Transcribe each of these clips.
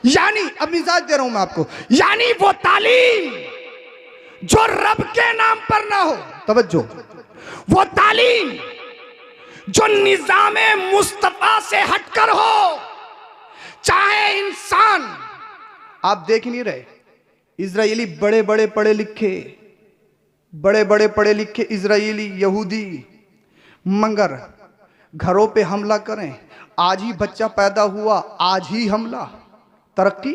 यानी अब मिजाज दे रहा हूं मैं आपको, यानी वो तालीम जो रब के नाम पर ना हो, तवज्जो, वो तालीम जो निजामे मुस्तफा से हटकर हो, चाहे इंसान, आप देख नहीं रहे इजरायली बड़े बड़े पढ़े लिखे इजरायली यहूदी, मगर घरों पे हमला करें, आज ही बच्चा पैदा हुआ आज ही हमला, तरक्की,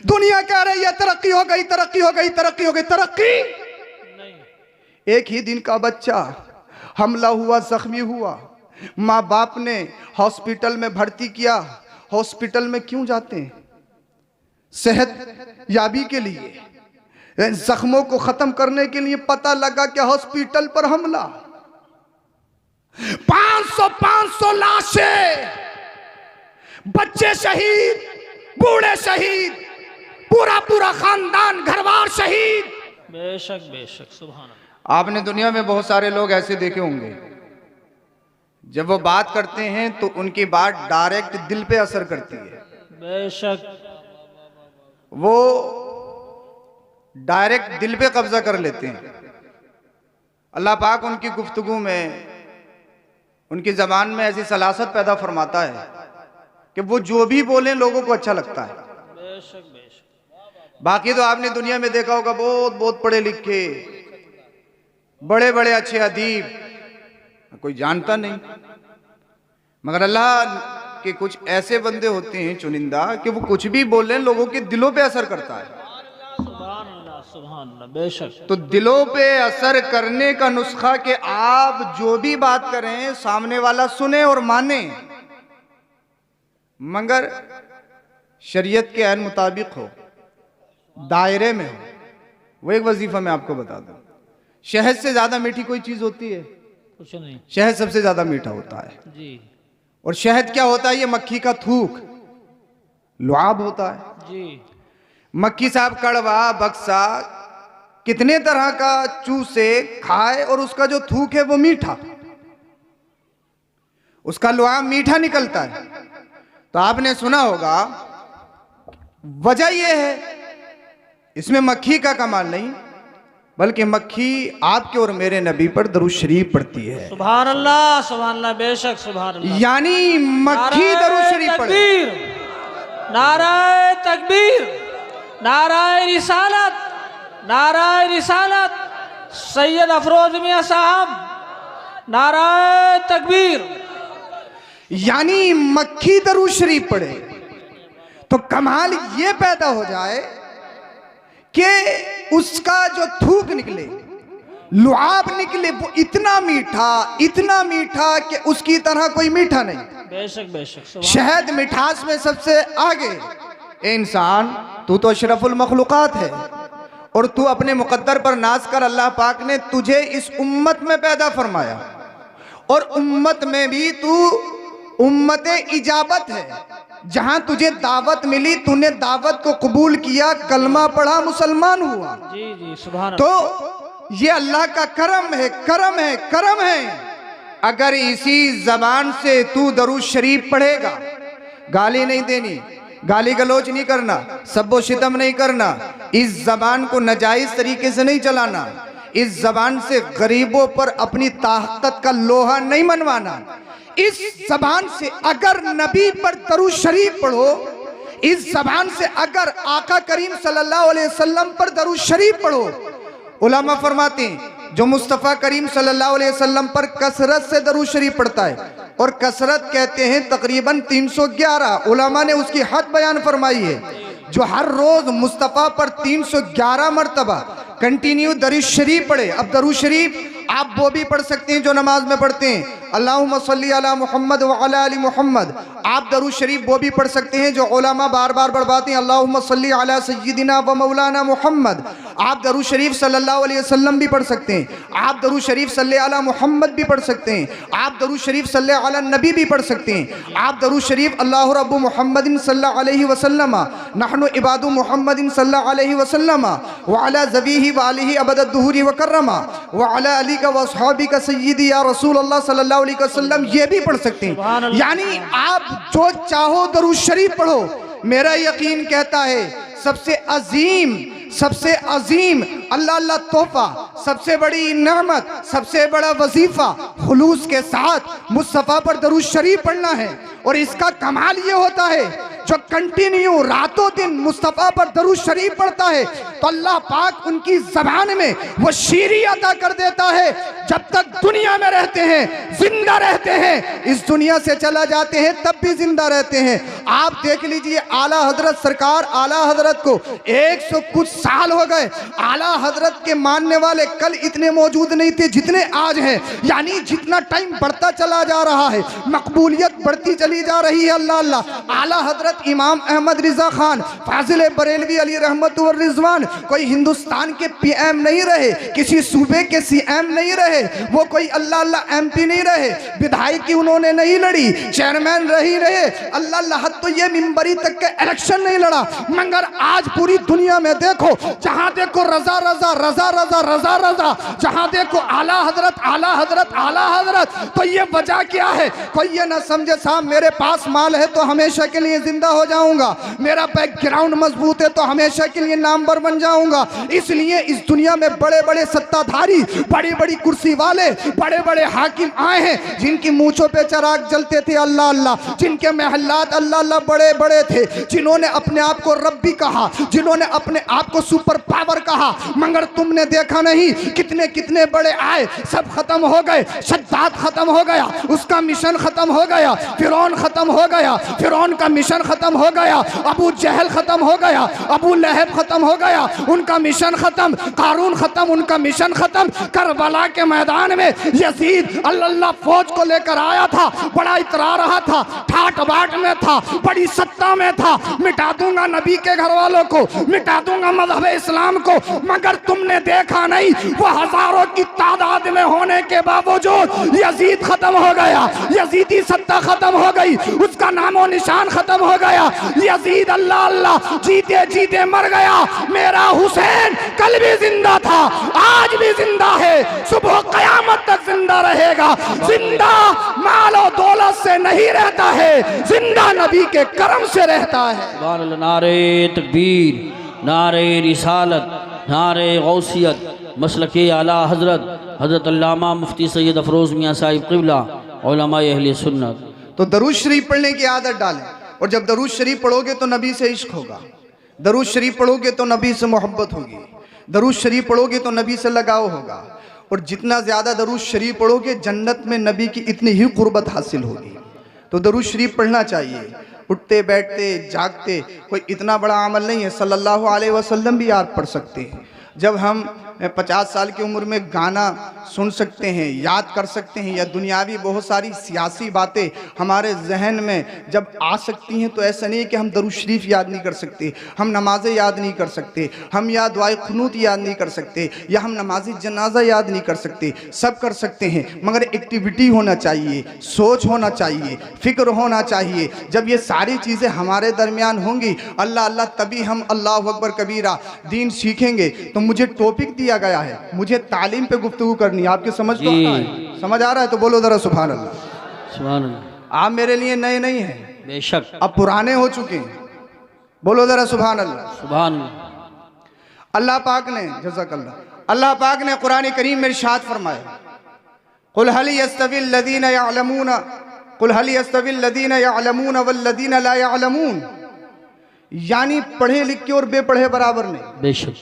दुनिया कह रही है तरक्की हो गई, तरक्की हो गई, तरक्की हो गई, तरक्की नहीं। एक ही दिन का बच्चा हमला हुआ, जख्मी हुआ, माँ बाप ने हॉस्पिटल में भर्ती किया। हॉस्पिटल में क्यों जाते हैं? सेहत याबी के लिए, जख्मों को खत्म करने के लिए। पता लगा कि हॉस्पिटल पर हमला, 500 लाशें, बच्चे शहीद, बूढ़े शहीद, पूरा खानदान घरवार शहीद। बेशक बेशक, सुभान अल्लाह। आपने दुनिया में बहुत सारे लोग ऐसे देखे होंगे, जब वो बात करते हैं तो उनकी बात डायरेक्ट दिल पे असर करती है। बेशक, वो डायरेक्ट दिल पे कब्जा कर लेते हैं। अल्लाह पाक उनकी गुफ्तगू में, उनकी जबान में ऐसी सलासत पैदा फरमाता है कि वो जो भी बोलें लोगों को अच्छा लगता है। बेशक बेशक। बाकी तो आपने दुनिया में देखा होगा बहुत पढ़े लिखे, बड़े बड़े अच्छे अदीब, कोई जानता नहीं, मगर अल्लाह के कुछ ऐसे बंदे होते हैं चुनिंदा कि वो कुछ भी बोलें लोगों के दिलों पे असर करता है। सुभान अल्लाह, सुभान अल्लाह। बेशक। तो दिलों पे असर करने का नुस्खा कि आप जो भी बात करें सामने वाला सुने और माने, मगर शरीयत के ऐन मुताबिक हो, दायरे में हो। वो एक वजीफा मैं आपको बता दूं, शहद से ज्यादा मीठी कोई चीज होती है? कुछ नहीं। शहद सबसे ज्यादा मीठा होता है। जी। और शहद क्या होता है? ये मक्खी का थूक, लुआब होता है। जी। मक्खी साहब कड़वा, बक्सा, कितने तरह का चूसे खाए और उसका जो थूक है वो मीठा, उसका लुआब मीठा निकलता है। तो आपने सुना होगा, वजह यह है, इसमें मक्खी का कमाल नहीं, बल्कि मक्खी आपके और मेरे नबी पर दरूद शरीफ पढ़ती है। सुभान अल्लाह, सुभान अल्लाह। बेशक, सुभान अल्लाह। यानी मक्खी दरूद शरीफ पढ़े। नाराए तकबीर, नाराए रिसालत, नाराए रिसालत, सैयद अफरोज मियां साहब, नाराए तकबीर। यानी मक्खी दरूद शरीफ पढ़े तो कमाल ये पैदा हो जाए कि उसका जो थूक निकले, लुआब निकले, वो इतना मीठा कि उसकी तरह कोई मीठा नहीं। बेशक बेशक। शहद मिठास में सबसे आगे। ए इंसान, तू तो अशरफुल मखलूकात है और तू अपने मुकद्दर पर नाज कर। अल्लाह पाक ने तुझे इस उम्मत में पैदा फरमाया और उम्मत में भी तू उम्मत इजाबत है। जहां तुझे दावत मिली, तूने दावत को कबूल किया, कलमा पढ़ा, मुसलमान हुआ। जी जी, सुभान अल्लाह। तो ये अल्लाह का करम है, करम है, करम है। अगर इसी जबान से तू दरूद शरीफ पढ़ेगा, गाली नहीं देनी, गाली गलोच नहीं करना, सब्बो शितम नहीं करना, इस जबान को नाजायज तरीके से नहीं चलाना, इस जबान से गरीबों पर अपनी ताकत का लोहा नहीं मनवाना, इस जबान से अगर नबी पर दरूद शरीफ पढ़ो, इस जबान से अगर आका करीम सल्लल्लाहु अलैहि वसल्लम पर दरूद शरीफ पढ़ो। उलमा फरमाते हैं, जो मुस्तफ़ा करीम सल्लल्लाहु अलैहि वसल्लम पर कसरत से दरूद शरीफ पढ़ता है, और कसरत कहते हैं तकरीबन 311, उलमा ने उसकी हद बयान फरमाई है, जो हर रोज मुस्तफ़ा पर 311 मरतबा कंटिन्यू दरूद शरीफ पढ़े। अब दरूद शरीफ आप वो भी पढ़ सकते हैं जो नमाज में पढ़ते हैं, अल्लाहुम्मा सल्ली अला मुहम्मद व अला आलि मुहम्मद। आप दरूद शरीफ वो भी पढ़ सकते हैं जो उलमा बार बार बढ़वाते हैं, अल्लाहुम्मा सल्ली अला सय्यिदिना व मौलाना मुहम्मद। आप दरूद शरीफ सल्लल्लाहु अलैहि वसल्लम भी पढ़ सकते हैं, आप दरूद शरीफ सल्ले अला मुहम्मद भी पढ़ सकते हैं, आप दरूद शरीफ सल्ले अला नबी भी पढ़ सकते हैं, आप दरूद शरीफ अल्लाहु रब्बु मुहम्मदिन सल्लल्लाहु अलैहि वसल्लम नहनु इबादु मुहम्मदिन सल्लल्लाहु अलैहि वसल्लम व अला ज़बीही व आलिही अबदद दुहूरी व कररमा व अला अली का व अस्हाबी का सय्यदी या रसूल अल्लाह सल्लल्लाहु अलैहि वसल्लम, ये भी पढ़ सकते हैं। यानी आप जो चाहो दरूद शरीफ पढ़ो, मेरा यकीन कहता है सबसे अजीम अल्लाह अल्लाह तोहफा, सबसे बड़ी नेमत, सबसे बड़ा वजीफा खुलूस के साथ मुस्तफ़ा पर दरूद शरीफ पढ़ना है। और इसका कमाल ये होता है जो कंटिन्यू रातों दिन मुस्तफ़ा पर दरूद शरीफ पढ़ता है तो अल्लाह पाक उनकी ज़बान में वो शीरी अता कर देता है। जब तक दुनिया में रहते हैं जिंदा रहते हैं, इस दुनिया से चला जाते हैं तब भी जिंदा रहते हैं। आप देख लीजिए आला हजरत सरकार, आला हजरत को 100 कुछ साल हो गए। आला हजरत के मानने वाले कल इतने मौजूद नहीं थे जितने आज हैं। यानी जितना टाइम बढ़ता चला जा रहा है, मकबूलियत बढ़ती चली जा रही है। अल्लाह अल्लाह। आला हजरत इमाम अहमद रिजा खान फाजिल बरेलवी अली रहमत व रिजवान कोई हिंदुस्तान के पीएम नहीं रहे, किसी सूबे के सीएम नहीं रहे, वो कोई अल्लाह अल्लाह एमपी नहीं रहे, विधायकी उन्होंने नहीं लड़ी, चेयरमैन रही रहे, अल्लाह अल्लाह तो ये मिंबरी तक के इलेक्शन नहीं लड़ा। मगर आज पूरी दुनिया में देखो, जहां देखो रजा रजा रजा रजा रजा रजा, जहां देखो आला हजरत आला हजरत आला हजरत। तो ये वजह क्या है? कोई ये ना समझे साहब मेरे पास माल है तो हमेशा के लिए जिंदा हो जाऊंगा, मेरा बैकग्राउंड मजबूत है तो हमेशा के लिए नामवर बन जाऊंगा। इसलिए इस दुनिया में बड़े बड़े सत्ताधारी, बड़ी बड़ी कुर्सी वाले, बड़े बड़े हाकिम आए हैं जिनकी मूंछों पे चिराग जलते थे अल्लाह अल्लाह, जिनके महल्लात अल्लाह अल्लाह बड़े बड़े थे, जिन्होंने अपने आप को रब्बी कहा, जिन्होंने अपने आप को सुपर पावर कहा। मगर तुमने देखा नहीं कितने कितने बड़े आए, सब खत्म हो गए। शद्दाद खत्म हो गया, उसका मिशन खत्म हो गया। फिरौन खत्म हो गया, फिरौन का मिशन खत्म हो गया। अबू जहल खत्म हो गया, अबू लहब खत्म हो गया, उनका मिशन खत्म। कारून खत्म, उनका मिशन खत्म। करबला के मैदान में यजीद अल्लाह फौज को लेकर आया था, बड़ा इतरा रहा था, ठाट बाट में था, बड़ी सत्ता में था, मिटा दूंगा नबी के घर वालों को, मिटा दूंगा मजहब इस्लाम को। मगर तुमने देखा नहीं, वो हजारों की तादाद में होने के बावजूद यजीद खत्म हो गया, यजीदी सत्ता खत्म हो गई, उसका नामो निशान खत्म हो गया। यजीद अल्लाह अल्लाह जीते जीते मर गया। मेरा हुसैन कल भी जिंदा था, आज भी जिंदा है, सुबह कयामत तक जिंदा रहेगा। जिंदा मालो दौलत से नहीं रहता है, जिंदा नबी के करम से रहता है। नारे तकबीर, नारे रिसालत, नारे गौसियत, मसलके आला हजरत हजरत अल्लामा मुफ्ती सैयद अफरोज़ मियाँ साहिब क़िबला उलमाए अहले सुन्नत। तो दरूद शरीफ पढ़ने की आदत डालें, और जब दरूद शरीफ पढ़ोगे तो नबी से इश्क होगा, दरूद शरीफ पढ़ोगे तो नबी से मोहब्बत होगी, दरूद शरीफ पढ़ोगे तो नबी से लगाव होगा। और जितना ज़्यादा दरूद शरीफ पढ़ोगे जन्नत में नबी की इतनी ही कुर्बत हासिल होगी। तो दरूद शरीफ पढ़ना चाहिए, उठते बैठते जागते। कोई इतना बड़ा अमल नहीं है, सल्लल्लाहु अलैहि वसल्लम भी याद पढ़ सकते हैं। जब हम 50 साल की उम्र में गाना सुन सकते हैं, याद कर सकते हैं, या दुनियावी बहुत सारी सियासी बातें हमारे जहन में जब आ सकती हैं, तो ऐसा नहीं है कि हम दरूद शरीफ याद नहीं कर सकते, हम नमाज़ें याद नहीं कर सकते, हम या दुआए क़ुनूत याद नहीं कर सकते, या हम नमाज़ी जनाजा याद नहीं कर सकते। सब कर सकते हैं, मगर एक्टिविटी होना चाहिए, सोच होना चाहिए, फ़िक्र होना चाहिए। जब ये सारी चीज़ें हमारे दरमियान होंगी, अल्लाह अल्लाह, तभी हम अल्लाहु अकबर कबीरा दीन सीखेंगे। तो मुझे टॉपिक दिया गया है, मुझे तालीम पे गुफ्तगू करनी है। आपके समझ तो समझ आ रहा है? तो बोलो जरा सुभान अल्लाह। सुभान अल्लाह। आप मेरे लिए नए नहीं हैं, बेशक, अब पुराने हो चुके हैं। बोलो जरा सुभान अल्लाह। सुभान अल्लाह। अल्लाह पाक ने, जज़ाकल्लाह, अल्लाह पाक ने कुरान करीम में इरशाद फरमाया, कुल हल यस्तविल लदीना यअलमून, कुल हल यस्तविल लदीना यअलमून वल्लदीना ला यअलमून। यानी पढ़े लिखे और बेपढ़े बराबर नहीं। बेशक,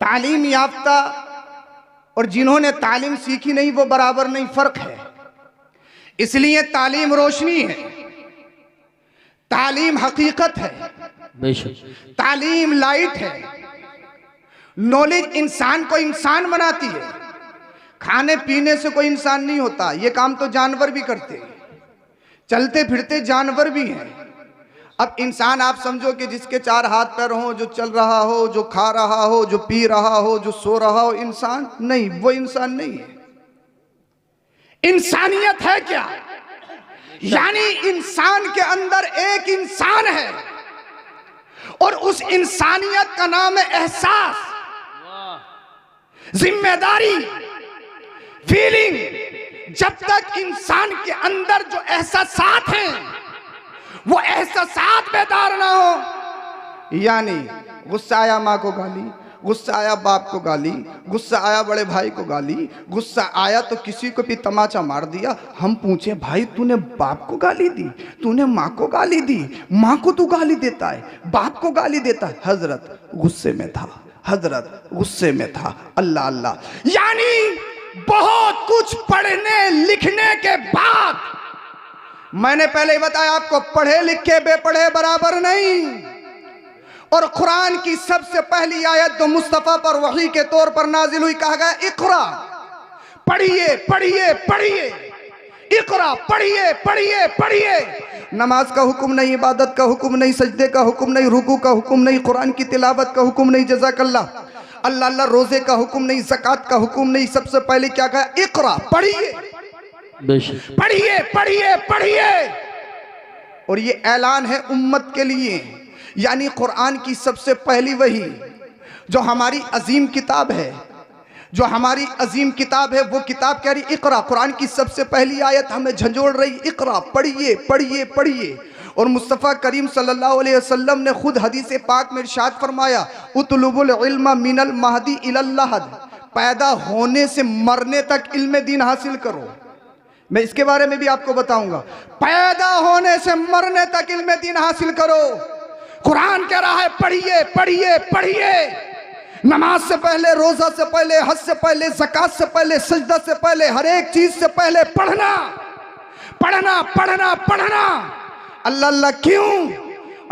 तालीम याफ्ता और जिन्होंने तालीम सीखी नहीं वो बराबर नहीं, फर्क है। इसलिए तालीम रोशनी है, तालीम हकीकत है, बेशक, तालीम लाइट है। नॉलेज इंसान को इंसान बनाती है, खाने पीने से कोई इंसान नहीं होता। ये काम तो जानवर भी करते हैं, चलते फिरते जानवर भी हैं। अब इंसान आप समझो कि जिसके 4 हाथ पैर हों, जो चल रहा हो, जो खा रहा हो, जो पी रहा हो, जो सो रहा हो, इंसान नहीं, वो इंसान नहीं है। इंसानियत है क्या? यानी इंसान के अंदर एक इंसान है, और उस इंसानियत का नाम है एहसास, जिम्मेदारी, फीलिंग। जब तक इंसान के अंदर जो एहसासात हैं वो एहसासात बेदार ना हो। यानी गुस्सा आया माँ को गाली, गुस्सा आया बाप को गाली, गुस्सा आया बड़े भाई को गाली, गुस्सा आया तो किसी को भी तमाचा मार दिया। हम पूछे भाई तूने बाप को गाली दी, तूने माँ को गाली दी, माँ को तू गाली देता है, बाप को गाली देता है। हजरत गुस्से में था, हजरत गुस्से में था। अल्लाह अल्लाह। यानी बहुत कुछ पढ़ने लिखने के बाद, मैंने पहले ही बताया आपको, पढ़े लिखे बेपढ़े बराबर नहीं। और कुरान की सबसे पहली आयत तो मुस्तफ़ा पर वही के तौर पर नाजिल हुई, कहा गया इक़रा, पढ़िए पढ़िए पढ़िए, इक़रा, पढ़िए पढ़िए पढ़िए। नमाज का हुक्म नहीं, इबादत का हुक्म नहीं, सजदे का हुक्म नहीं, रुकू का हुक्म नहीं, कुरान की तिलावत का हुक्म नहीं, जज़ाकल्लाह, अल्लाह अल्लाह, रोजे का हुक्म नहीं, ज़कात का हुक्म नहीं। सबसे पहले क्या कहा? इक़रा, पढ़िए पढ़िए पढ़िए पढ़िए। और ये ऐलान है उम्मत के लिए। यानी कुरान की सबसे पहली वही जो हमारी अजीम किताब है, जो हमारी अजीम किताब है, वो किताब कह रही इक़रा। कुरान की सबसे पहली आयत हमें झंझोड़ रही, इक़रा, पढ़िए पढ़िए पढ़िए। और मुस्तफ़ा करीम सल्लल्लाहु अलैहि वसल्लम ने खुद हदीस पाक में इरशाद फरमाया, उतलुबुल इल्म मिनल महदी इलल लहद, पैदा होने से मरने तक इल्म दीन हासिल करो। मैं इसके बारे में भी आपको बताऊंगा। पैदा होने से मरने तक इल्म दीन हासिल करो। कुरान कह रहा है पढ़िए पढ़िए पढ़िए। नमाज से पहले, रोजा से पहले, हज से पहले, ज़कात से पहले, सजदा से पहले, हर एक चीज से पहले पढ़ना पढ़ना पढ़ना पढ़ना। अल्लाह अल्लाह क्यों?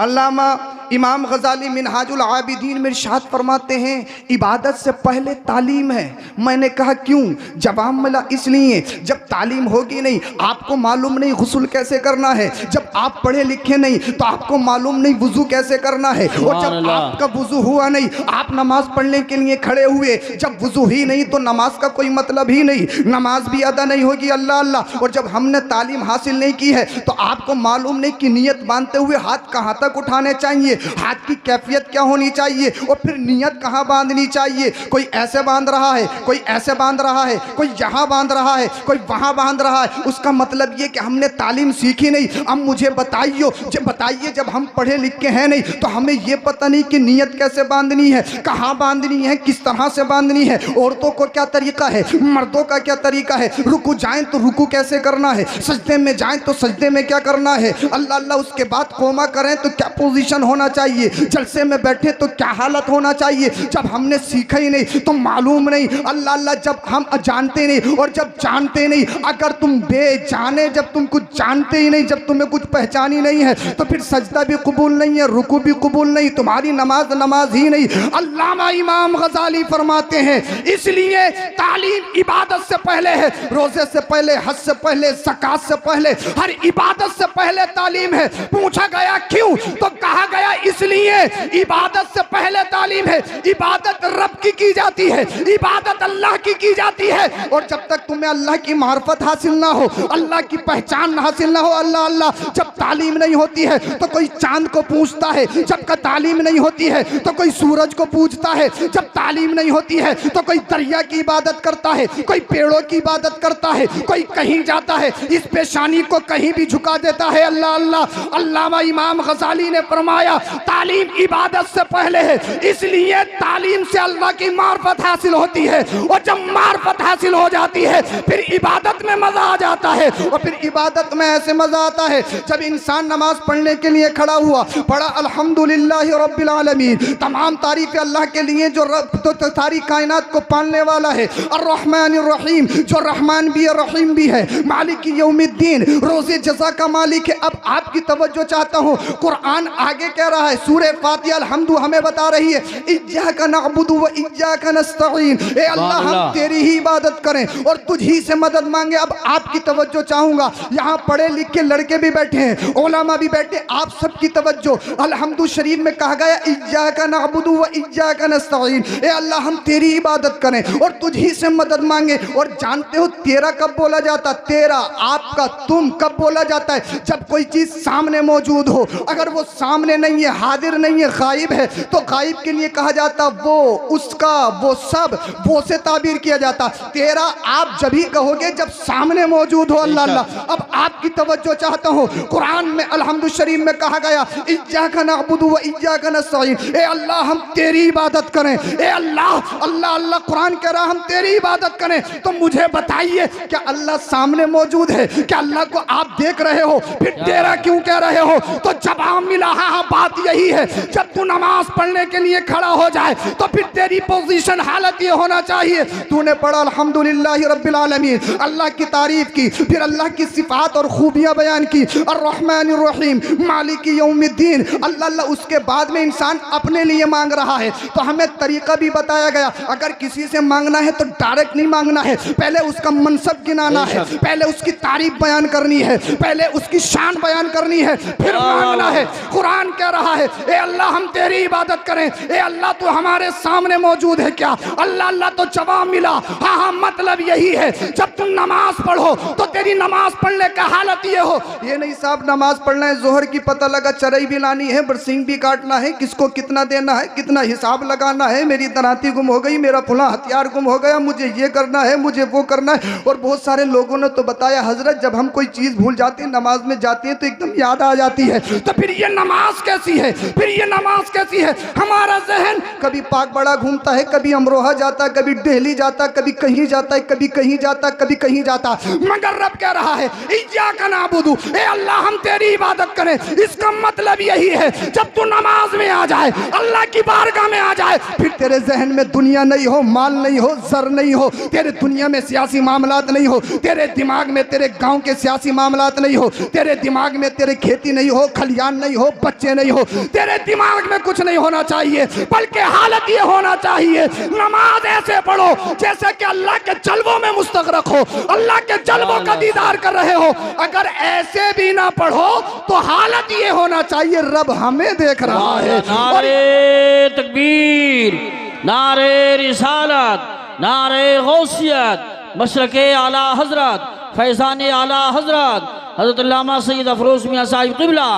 अल्लामा इमाम गज़ाली मिनहाजुल आबिदीन में इरशाद फरमाते हैं, इबादत से पहले तालीम है। मैंने कहा क्यों? जवाब मिला इसलिए, जब तालीम होगी नहीं, आपको मालूम नहीं गुस्ल कैसे करना है, जब आप पढ़े लिखे नहीं तो आपको मालूम नहीं वुजू कैसे करना है, और जब आपका वुजू हुआ नहीं, आप नमाज पढ़ने के लिए खड़े हुए, जब वुजू ही नहीं तो नमाज का कोई मतलब ही नहीं, नमाज भी अदा नहीं होगी। अल्लाह अल्लाह। और जब हमने तालीम हासिल नहीं की है तो आपको मालूम नहीं कि नियत बांधते हुए हाथ कहाँ तक उठाने चाहिए, हाथ की कैफियत क्या होनी चाहिए, और फिर नियत कहाँ बांधनी चाहिए। कोई ऐसे बांध रहा है, कोई ऐसे बांध रहा है, कोई यहाँ बांध रहा है, कोई वहाँ बांध रहा है। उसका मतलब ये कि हमने तालीम सीखी नहीं। अब मुझे बताइए, जब हम पढ़े लिखे हैं नहीं तो हमें ये पता नहीं कि नियत कैसे बांधनी है, कहाँ बांधनी है, किस तरह से बांधनी है, औरतों को क्या तरीका है, मर्दों का क्या तरीका है, रुकू जाएं तो रुकू कैसे करना है, सजदे में जाएं तो सजदे में क्या करना है, अल्लाह अल्लाह, उसके बाद कोमा करें तो क्या पोजीशन होना चाहिए, जलसे में बैठे तो क्या हालत होना चाहिए। जब हमने सीखा ही नहीं तो मालूम नहीं। अल्लाह अल्लाह, जब हम जानते नहीं और जब जानते नहीं, अगर तुम बेजाने, जब तुम कुछ जानते ही नहीं, जब तुम्हें कुछ पहचान ही नहीं है तो फिर सजदा भी कबूल नहीं है, रुकू भी कबूल नहीं, तुम्हारी नमाज नमाज ही नहीं। अल्लामा इमाम गज़ाली फरमाते हैं इसलिए तालीम इबादत से पहले है, रोजे से पहले, हज से पहले, ज़कात से पहले, हर इबादत से पहले तालीम है। पूछा गया क्यों? तो कहा गया इसलिए इबादत से पहले तालीम है। इबादत रब की जाती है, इबादत अल्लाह की जाती है। और जब तक तुम्हें अल्लाह की मार्फत हासिल ना हो, अल्लाह की पहचान हासिल ना हो, अल्लाह अल्लाह, जब तालीम नहीं होती है तो कोई चांद को पूछता है, जब का तालीम नहीं होती है तो कोई सूरज को पूछता है, जब तालीम नहीं होती है तो कोई दरिया की इबादत करता है, कोई पेड़ों की इबादत करता है, कोई कहीं जाता है, इस पेशानी को कहीं भी झुका देता है। अल्लाह अल्लाह। अल्लामा इमाम गज़ाली ने फरमाया तालीम इबादत से पहले है, इसलिए तालीम से अल्लाह की मार्फत हासिल होती है, और जब मार्फत हासिल हो जाती है फिर इबादत में मजा आ जाता है। और फिर इबादत में ऐसे मजा आता है जब इंसान नमाज पढ़ने के लिए खड़ा हुआ, पढ़ा अल्हम्दुलिल्लाह रब्बिल आलमीन, तमाम तारीफ अल्लाह के लिए जो रब तो सारी कायनात को पालने वाला है, अर्रहमानिर रहीम, जो रहमान भी है रहीम भी है, मालिक यौमिद्दीन, रोज़े जज़ा का मालिक है। अब आपकी तवज्जो चाहता हूँ, कुरान आगे कह रहा है, सूरह फातिहा अल-हम्दु हमें बता रही है, इय्याका नअबुदु व इय्याका नस्तईन, ए अल्लाह हम तेरी ही इबादत करें और तुझ ही से मदद मांगे। अब आपकी तवज्जो चाहूँगा, यहाँ पढ़े लिखे लड़के भी बैठे हैं, उलमा भी बैठे, आप सबकी तवज्जो। अल-हम्दु शरीफ में कहा गया इय्याका नअबुदु व इय्याका नस्तईन, ए अल्लाह हम तेरी इबादत करें और तुझ ही से मदद मांगे। और जानते हो तेरा कब बोला जाता, तेरा, आपका, तुम कब बोला जाता है? जब कोई चीज़ सामने मौजूद हो। अगर वो सामने नहीं है, हाजिर नहीं है, गायब है, तो गायब के लिए कहा जाता वो, उसका, वो सब, वो से ताबीर किया जाता। तेरा आप जब ही कहोगे जब सामने मौजूद हो। अल्लाह अल्लाह। अब आपकी तवज्जो चाहता हूँ, कुरान में अलहम्दु शरीफ में कहा गया इय्याका नअबुदु व इय्याका नस्तईन, ए अल्लाह हम तेरी इबादत करें, ए अल्लाह अल्लाह अल्लाह। कुरान कह रहा हम तेरी इबादत करें। तो मुझे बताइए क्या अल्लाह सामने मौजूद है? क्या अल्लाह को आप देख रहे हो? फिर तेरा क्यों कह रहे हो? तो जवाब मिला हाँ बात यही है, जब तू नमाज पढ़ने के लिए खड़ा हो जाए तो फिर तेरी पोजीशन हालत ये होना चाहिए, तूने पढ़ा अल्हम्दुलिल्लाहि रब्बिल आलमीन, अल्लाह की तारीफ की, फिर अल्लाह की सिफात और खूबियां बयान की, अर्रहमानिर रहीम मालिकी यौमिद्दीन, अल्लाह अल्लाह। उसके बाद में इंसान अपने लिए मांग रहा है तो हमें तरीका भी बताया गया, अगर किसी से मांगना है तो डायरेक्ट नहीं मांगना है, पहले उसका मनसब गिनाना है, पहले उसकी तारीफ बयान करनी है, पहले उसकी शान बयान करनी है, फिर मांगना है। कुरान कह रहा है ए अल्लाह हम तेरी इबादत करें, ए अल्लाह तू हमारे सामने मौजूद है क्या? अल्लाह अल्लाह। तो जवाब मिला हाँ हाँ मतलब यही है, जब तुम नमाज पढ़ो तो तेरी नमाज पढ़ने का हालत ये हो, ये नहीं साहब नमाज पढ़ना है जोहर की पता लगा चरई भी लानी है, बरसिंग भी काटना है, किसको कितना देना है, कितना हिसाब लगाना है, मेरी दराती गुम हो गई, मेरा फुला हथियार गुम हो गया, मुझे ये करना है, मुझे वो करना है। और बहुत सारे लोगों ने तो बताया हजरत जब हम कोई चीज भूल जाते हैं नमाज में जाते हैं तो एकदम याद आ जाती है, तो फिर ये नमाज कैसी है? फिर ये नमाज कैसी है? हमारा जहन कभी पाक बड़ा घूमता है, कभी अमरोहा जाता है, कभी दिल्ली जाता, कभी कहीं जाता है, कभी कहीं जाता, कभी कहीं जाता, मगर रब कह रहा है इय्याका नअबुदु, ए अल्लाह हम तेरी इबादत करें। इसका मतलब यही है जब तू नमाज में आ जाए, अल्लाह की बारगाह में आ जाए, फिर तेरे जहन में दुनिया नहीं हो, माल नहीं हो, जर नहीं हो, तेरे दुनिया में सियासी मामलात नहीं हो, तेरे दिमाग में तेरे गांव के सियासी मामलात नहीं हो, तेरे दिमाग में तेरे खेती नहीं हो, खलियान नहीं हो, बच्चे नहीं हो, तेरे दिमाग में कुछ नहीं होना चाहिए, बल्कि हालत ये होना चाहिए नमाज ऐसे पढ़ो जैसे कि अल्लाह के जलवों में मुस्तगरक हो, अल्लाह के जलवों का दीदार कर रहे हो। अगर ऐसे भी ना पढ़ो तो हालत ये होना चाहिए रब हमें देख रहा है। नारे तकबीर, नारे रिसालत, नारे गौसियत, मशरके आला हजरत, फैज़ान आला हजरत हजरत अल्लामा सैयद अफरोज मियां साहिब क़िबला,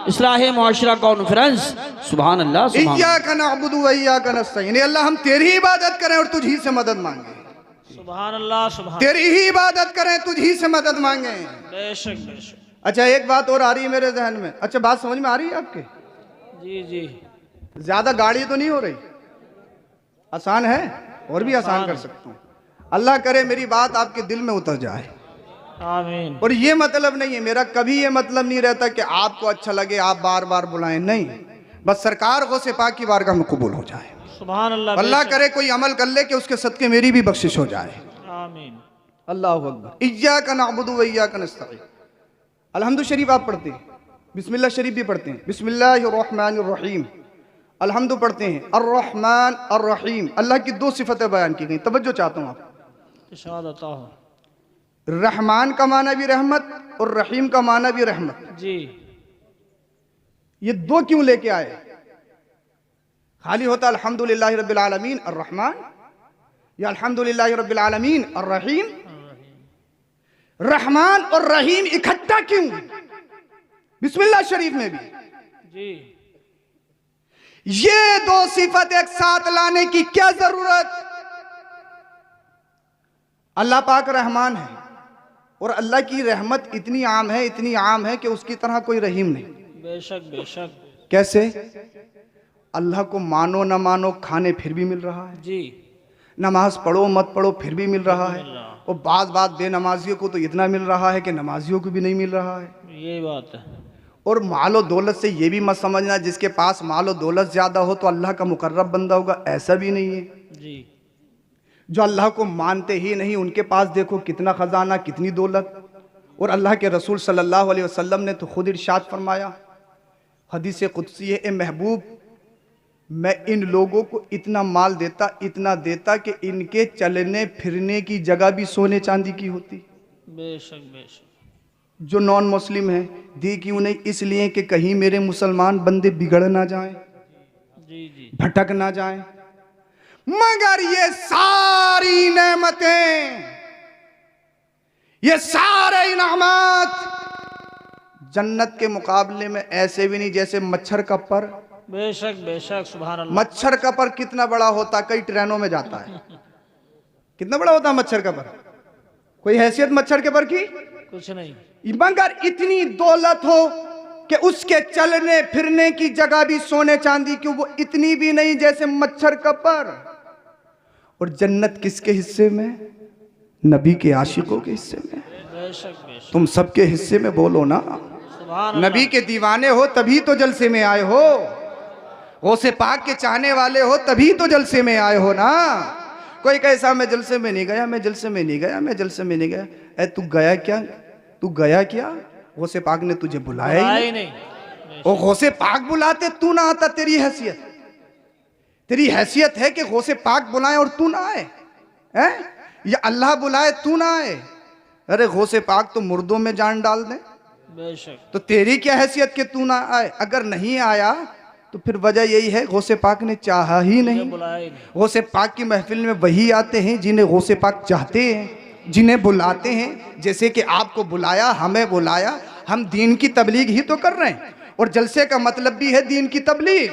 इस्लाह मुआशरा कॉन्फ्रेंस। सुभान अल्लाह। इय्याका नअबुदु व इय्याका नस्तईन, अल्लाह हम तेरी इबादत करें और तुझी से मदद मांगे। सुभान अल्लाह। सुभान तेरी ही इबादत करें, तुझी से मदद मांगे। बेशक बेशक। अच्छा एक बात और आ रही है मेरे जहन में, अच्छा बात समझ में आ रही है आपके? जी जी। ज्यादा गाड़ी तो नहीं हो रही? आसान है और भी आसान कर सकता हूँ। अल्लाह करे मेरी बात आपके दिल में उतर जाए। आमीन। और ये मतलब नहीं है मेरा, कभी ये मतलब नहीं रहता कि आपको अच्छा लगे आप बार बार बुलाएं, नहीं, बस सरकार गौसे पाक की बारगाह में कबूल हो जाए। सुभान अल्लाह। अल्लाह करे कोई अमल कर ले कि उसके सदके मेरी भी बख्शिश हो जाए। आमीन। अल्लाहु अकबर। इय्याका नअबुदु व इय्याका नस्तईन। अलहम्दु शरीफ आप पढ़ते हैं, बिस्मिल्लाह शरीफ भी पढ़ते हैं, बिस्मिल्लाहिर रहमानिर रहीम, अलहम्दु पढ़ते हैं, अर्रहमान अर्रहीम। अल्लाह की दो सिफतें बयान की गई, तवज्जो चाहता हूँ आप। रहमान का माना भी रहमत और रहीम का माना भी रहमत जी। ये दो क्यों लेके आए? खाली होता अल्हम्दुलिल्लाहि रब्बिल आलमीन अर्रहमान या अल्हम्दुलिल्लाहि रब्बिल आलमीन अर्रहीम। रहमान और रहीम इकट्ठा क्यों बिस्मिल्लाह शरीफ में भी? जी। ये दो सिफत एक साथ लाने की क्या जरूरत? अल्लाह पाक रहमान है और अल्लाह की रहमत इतनी आम है, इतनी आम है कि उसकी तरह कोई रहीम नहीं। बेशक बेशक। कैसे? अल्लाह को मानो ना मानो खाने फिर भी मिल रहा है जी, नमाज पढ़ो मत पढ़ो फिर भी मिल रहा है, और बात बेनमाजियों को तो इतना मिल रहा है कि नमाजियों को भी नहीं मिल रहा है। यही बात है। और मालो दौलत से ये भी मत समझना जिसके पास मालो दौलत ज्यादा हो तो अल्लाह का मुकर्रब बंदा होगा, ऐसा भी नहीं है। जी। जो अल्लाह को मानते ही नहीं उनके पास देखो कितना खजाना कितनी दौलत। और अल्लाह के रसूल सल्लल्लाहु अलैहि वसल्लम ने तो खुद इरशाद फरमाया, हदीस कुदसी है, ए महबूब मैं इन लोगों को इतना माल देता इतना देता कि इनके चलने फिरने की जगह भी सोने चांदी की होती। बेशक बेशक। जो नॉन मुस्लिम है दी क्यों नहीं? इसलिए कि कहीं मेरे मुसलमान बंदे बिगड़ ना जाएं, जी जी, भटक ना जाएं। मगर ये सारी नेमतें, ये सारे इनामात जन्नत के मुकाबले में ऐसे भी नहीं जैसे मच्छर का पर। बेशक बेशक। सुभान अल्लाह। मच्छर का पर कितना बड़ा होता, कई ट्रेनों में जाता है। कितना बड़ा होता है मच्छर का पर? कोई हैसियत मच्छर के पर की कुछ नहीं। मगर इतनी दौलत हो कि उसके चलने फिरने की जगह भी सोने चांदी की, वो इतनी भी नहीं जैसे मच्छर का पर। और जन्नत किसके हिस्से में? नबी के आशिकों के हिस्से में। बेशक बेशक। तुम सबके हिस्से में बोलो ना। सुभान अल्लाह। नबी के दीवाने हो तभी तो जलसे में आए हो, गौसे पाक के चाहने वाले हो तभी तो जलसे में आए हो ना। कोई कैसा मैं जलसे में नहीं गया, मैं जलसे में नहीं गया, मैं जलसे में नहीं गया। ए तू गया क्या? तू गया क्या? गौसे पाक ने तुझे बुलाया ही नहीं। और गौसे पाक बुलाते तू ना आता, तेरी हैसियत है कि गौसे पाक बुलाए और तू ना आए? हैं? या अल्लाह बुलाए तू ना आए? अरे गौसे पाक तो मुर्दों में जान डाल दे। बेशक। तो तेरी क्या हैसियत कि तू ना आए? अगर नहीं आया तो फिर वजह यही है गौसे पाक ने चाहा ही नहीं। बुलाया ही नहीं। गौसे पाक की महफिल में वही आते हैं जिन्हें गौसे पाक चाहते हैं, जिन्हें बुलाते हैं। जैसे कि आपको बुलाया, हमें बुलाया, हम दीन की तबलीग ही तो कर रहे हैं। और जलसे का मतलब भी है दीन की तबलीग,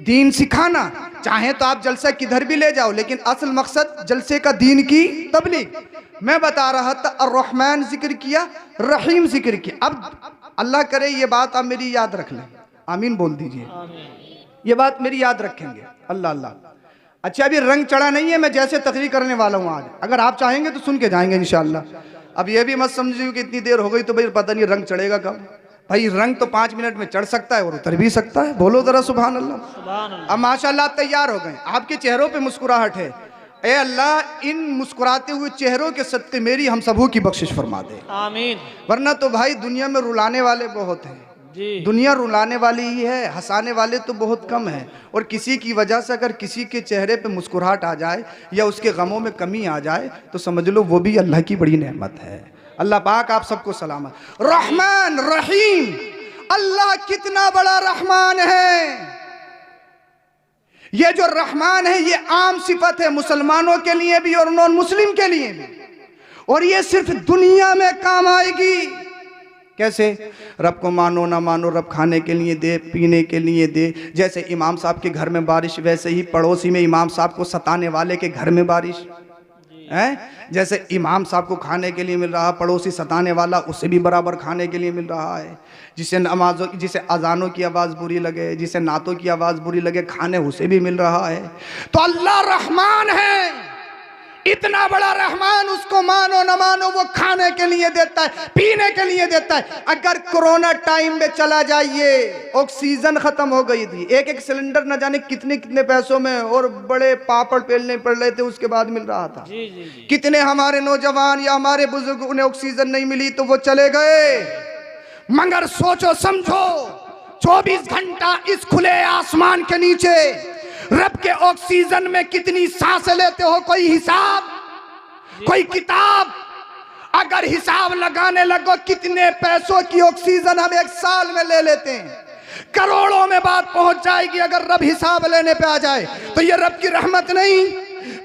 दीन सिखाना। चाहे तो आप जलसा किधर भी ले जाओ, लेकिन असल मकसद जलसे का दीन की तबलीग। मैं बता रहा था अर्रहमान जिक्र किया, रहीम जिक्र किया। अब अल्लाह करे ये बात आप मेरी याद रख लें, आमीन बोल दीजिए। ये बात मेरी याद रखेंगे। अल्लाह अल्लाह। अच्छा अभी रंग चढ़ा नहीं है, मैं जैसे तकरीर करने वाला हूँ आज, अगर आप चाहेंगे तो सुन के जाएंगे इंशाअल्लाह। अब ये भी मत समझिए कि इतनी देर हो गई तो भाई पता नहीं रंग चढ़ेगा कब। भाई रंग तो 5 मिनट में चढ़ सकता है और उतर भी सकता है। बोलो जरा सुभान अल्लाह। सुभान अल्लाह। अब माशाअल्लाह आप तैयार हो गए, आपके चेहरों पे मुस्कुराहट है। ए अल्लाह इन मुस्कुराते हुए चेहरों के सदके मेरी हम सबों की बख्शिश फरमा दे। आमीन। वरना तो भाई दुनिया में रुलाने वाले बहुत हैं, जी। दुनिया रुलाने वाली ही है, हंसाने वाले तो बहुत कम हैं। और किसी की वजह से अगर किसी के चेहरे पे मुस्कुराहट आ जाए या उसके गमों में कमी आ जाए तो समझ लो वो भी अल्लाह की बड़ी नेमत है। अल्लाह पाक आप सबको सलामत। रहमान रहीम, अल्लाह कितना बड़ा रहमान है। ये जो रहमान है ये आम सिफत है मुसलमानों के लिए भी और नॉन मुस्लिम के लिए भी, और ये सिर्फ दुनिया में काम आएगी। कैसे? रब को मानो ना मानो, रब खाने के लिए दे, पीने के लिए दे। जैसे इमाम साहब के घर में बारिश, वैसे ही पड़ोसी में इमाम साहब को सताने वाले के घर में बारिश है। जैसे इमाम साहब को खाने के लिए मिल रहा, पड़ोसी सताने वाला उसे भी बराबर खाने के लिए मिल रहा है। जिसे नमाजों, जिसे अजानों की आवाज़ बुरी लगे, जिसे नातों की आवाज़ बुरी लगे, खाने उसे भी मिल रहा है। तो अल्लाह रहमान है, इतना बड़ा रहमान, उसको मानो न मानो वो खाने के लिए देता है, पीने के लिए देता है। अगर कोरोना टाइम में चला जाइए, ऑक्सीजन खत्म हो गई थी, एक एक सिलेंडर न जाने कितने कितने पैसों में और बड़े पापड़ पेलने पड़ रहे थे, उसके बाद मिल रहा था। जी जी जी। कितने हमारे नौजवान या हमारे बुजुर्ग, उन्हें ऑक्सीजन नहीं मिली तो वो चले गए। मगर सोचो समझो, 24 घंटा इस खुले आसमान के नीचे रब के ऑक्सीजन में कितनी सांसें लेते हो? कोई हिसाब, कोई किताब? अगर हिसाब लगाने लगो कितने पैसों की ऑक्सीजन हम एक साल में ले लेते हैं, करोड़ों में बात पहुंच जाएगी। अगर रब हिसाब लेने पे आ जाए तो ये रब की रहमत नहीं?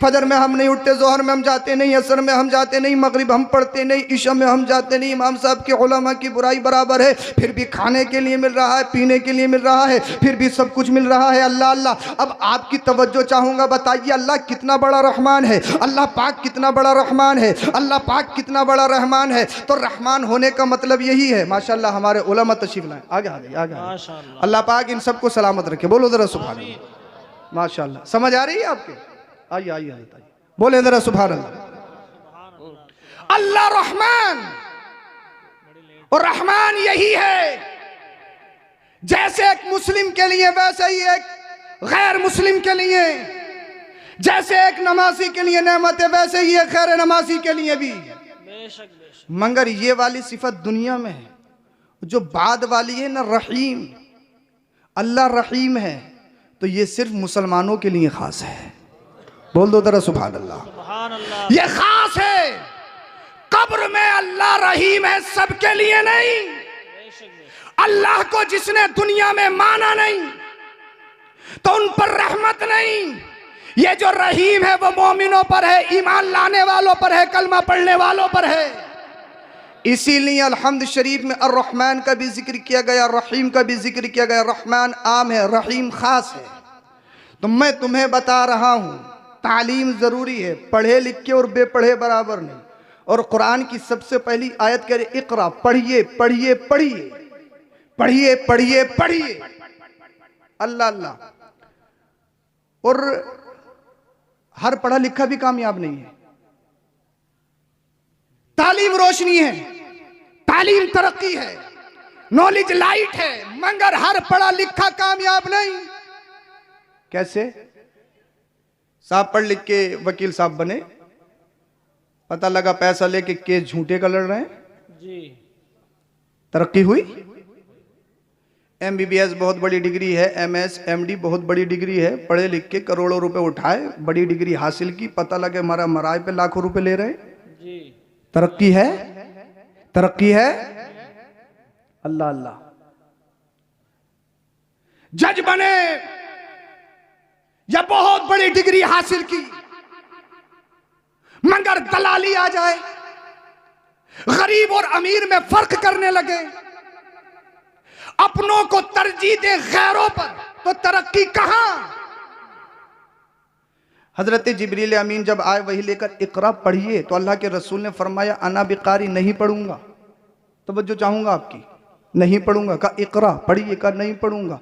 फजर में हम नहीं उठते, जोहर में हम जाते नहीं, असर में हम जाते नहीं, मगरिब हम पढ़ते नहीं, ईशा में हम जाते नहीं। इमाम साहब के उलमा की बुराई बराबर है, फिर भी खाने के लिए मिल रहा है, पीने के लिए मिल रहा है, फिर भी सब कुछ मिल रहा है। अल्लाह अल्लाह। अब आपकी तवज्जो चाहूँगा, बताइए अल्लाह कितना बड़ा रहमान है, अल्लाह पाक कितना बड़ा रहमान है, अल्लाह पाक कितना बड़ा रहमान है। तो रहमान होने का मतलब यही है। माशाअल्लाह हमारे उलमा तशरीफ लाए, आगे आ गए, आगे। माशाअल्लाह। अल्लाह पाक इन सबको सलामत रखे। बोलो जरा सुभान अल्लाह। माशाअल्लाह। समझ आ रही है आपके? आइए आइए आइए, बोले जरा सुभान अल्लाह। अल्लाह रहमान, और रहमान यही है। जैसे एक मुस्लिम के लिए वैसे ही एक गैर मुस्लिम के लिए, जैसे एक नमाजी के लिए नेमत है वैसे ही एक गैर नमाजी के लिए भी। बेशक बेशक। मगर ये वाली सिफत दुनिया में है, जो बाद वाली है ना, रहीम, अल्लाह रहीम है, तो ये सिर्फ मुसलमानों के लिए खास है। बोल दो जरा सुभान अल्लाह। सुभान अल्लाह। ये खास है। कब्र में अल्लाह रहीम है, सबके लिए नहीं। बेशक बेशक। अल्लाह को जिसने दुनिया में माना नहीं तो उन पर रहमत नहीं। ये जो रहीम है वो मोमिनों पर है, ईमान लाने वालों पर है, कलमा पढ़ने वालों पर है। इसीलिए अल्हम्द शरीफ में अर्रहमान का भी जिक्र किया गया, रहीम का भी जिक्र किया गया। रहमान आम है, रहीम खास है। तो मैं तुम्हें बता रहा हूं, तालीम ज़रूरी है, पढ़े लिखे और बेपढ़े बराबर नहीं। और कुरान की सबसे पहली आयत कह रही इकरा, पढ़िए पढ़िए पढ़िए पढ़िए पढ़िए पढ़िए। अल्लाह अल्लाह। और हर पढ़ा लिखा भी कामयाब नहीं है। तालीम रोशनी है, तालीम तरक्की है, नॉलेज लाइट है, मगर हर पढ़ा लिखा कामयाब नहीं। कैसे? साहब पढ़ लिख के वकील साहब बने, पता लगा पैसा लेके केस झूठे का लड़ रहे हैं जी, तरक्की हुई। MBBS बहुत बड़ी डिग्री है, MS MD बहुत बड़ी डिग्री है, पढ़े लिख के करोड़ों रुपए उठाए, बड़ी डिग्री हासिल की, पता लगे हमारा मराए पे लाखों रुपए ले रहे जी। तरक्की है? तरक्की है? अल्लाह अल्लाह। जज बने या बहुत बड़ी डिग्री हासिल की, मगर दलाली आ जाए, गरीब और अमीर में फर्क करने लगे, अपनों को तरजीह दे गैरों पर, तो तरक्की कहां? हजरत जिब्रील अमीन जब आए वही लेकर इकरा पढ़िए, तो अल्लाह के रसूल ने फरमाया अना बिकारी, नहीं पढ़ूंगा। तवज्जो चाहूंगा आपकी, नहीं पढ़ूंगा। कहा इकरा पढ़िए, कहा नहीं पढ़ूंगा।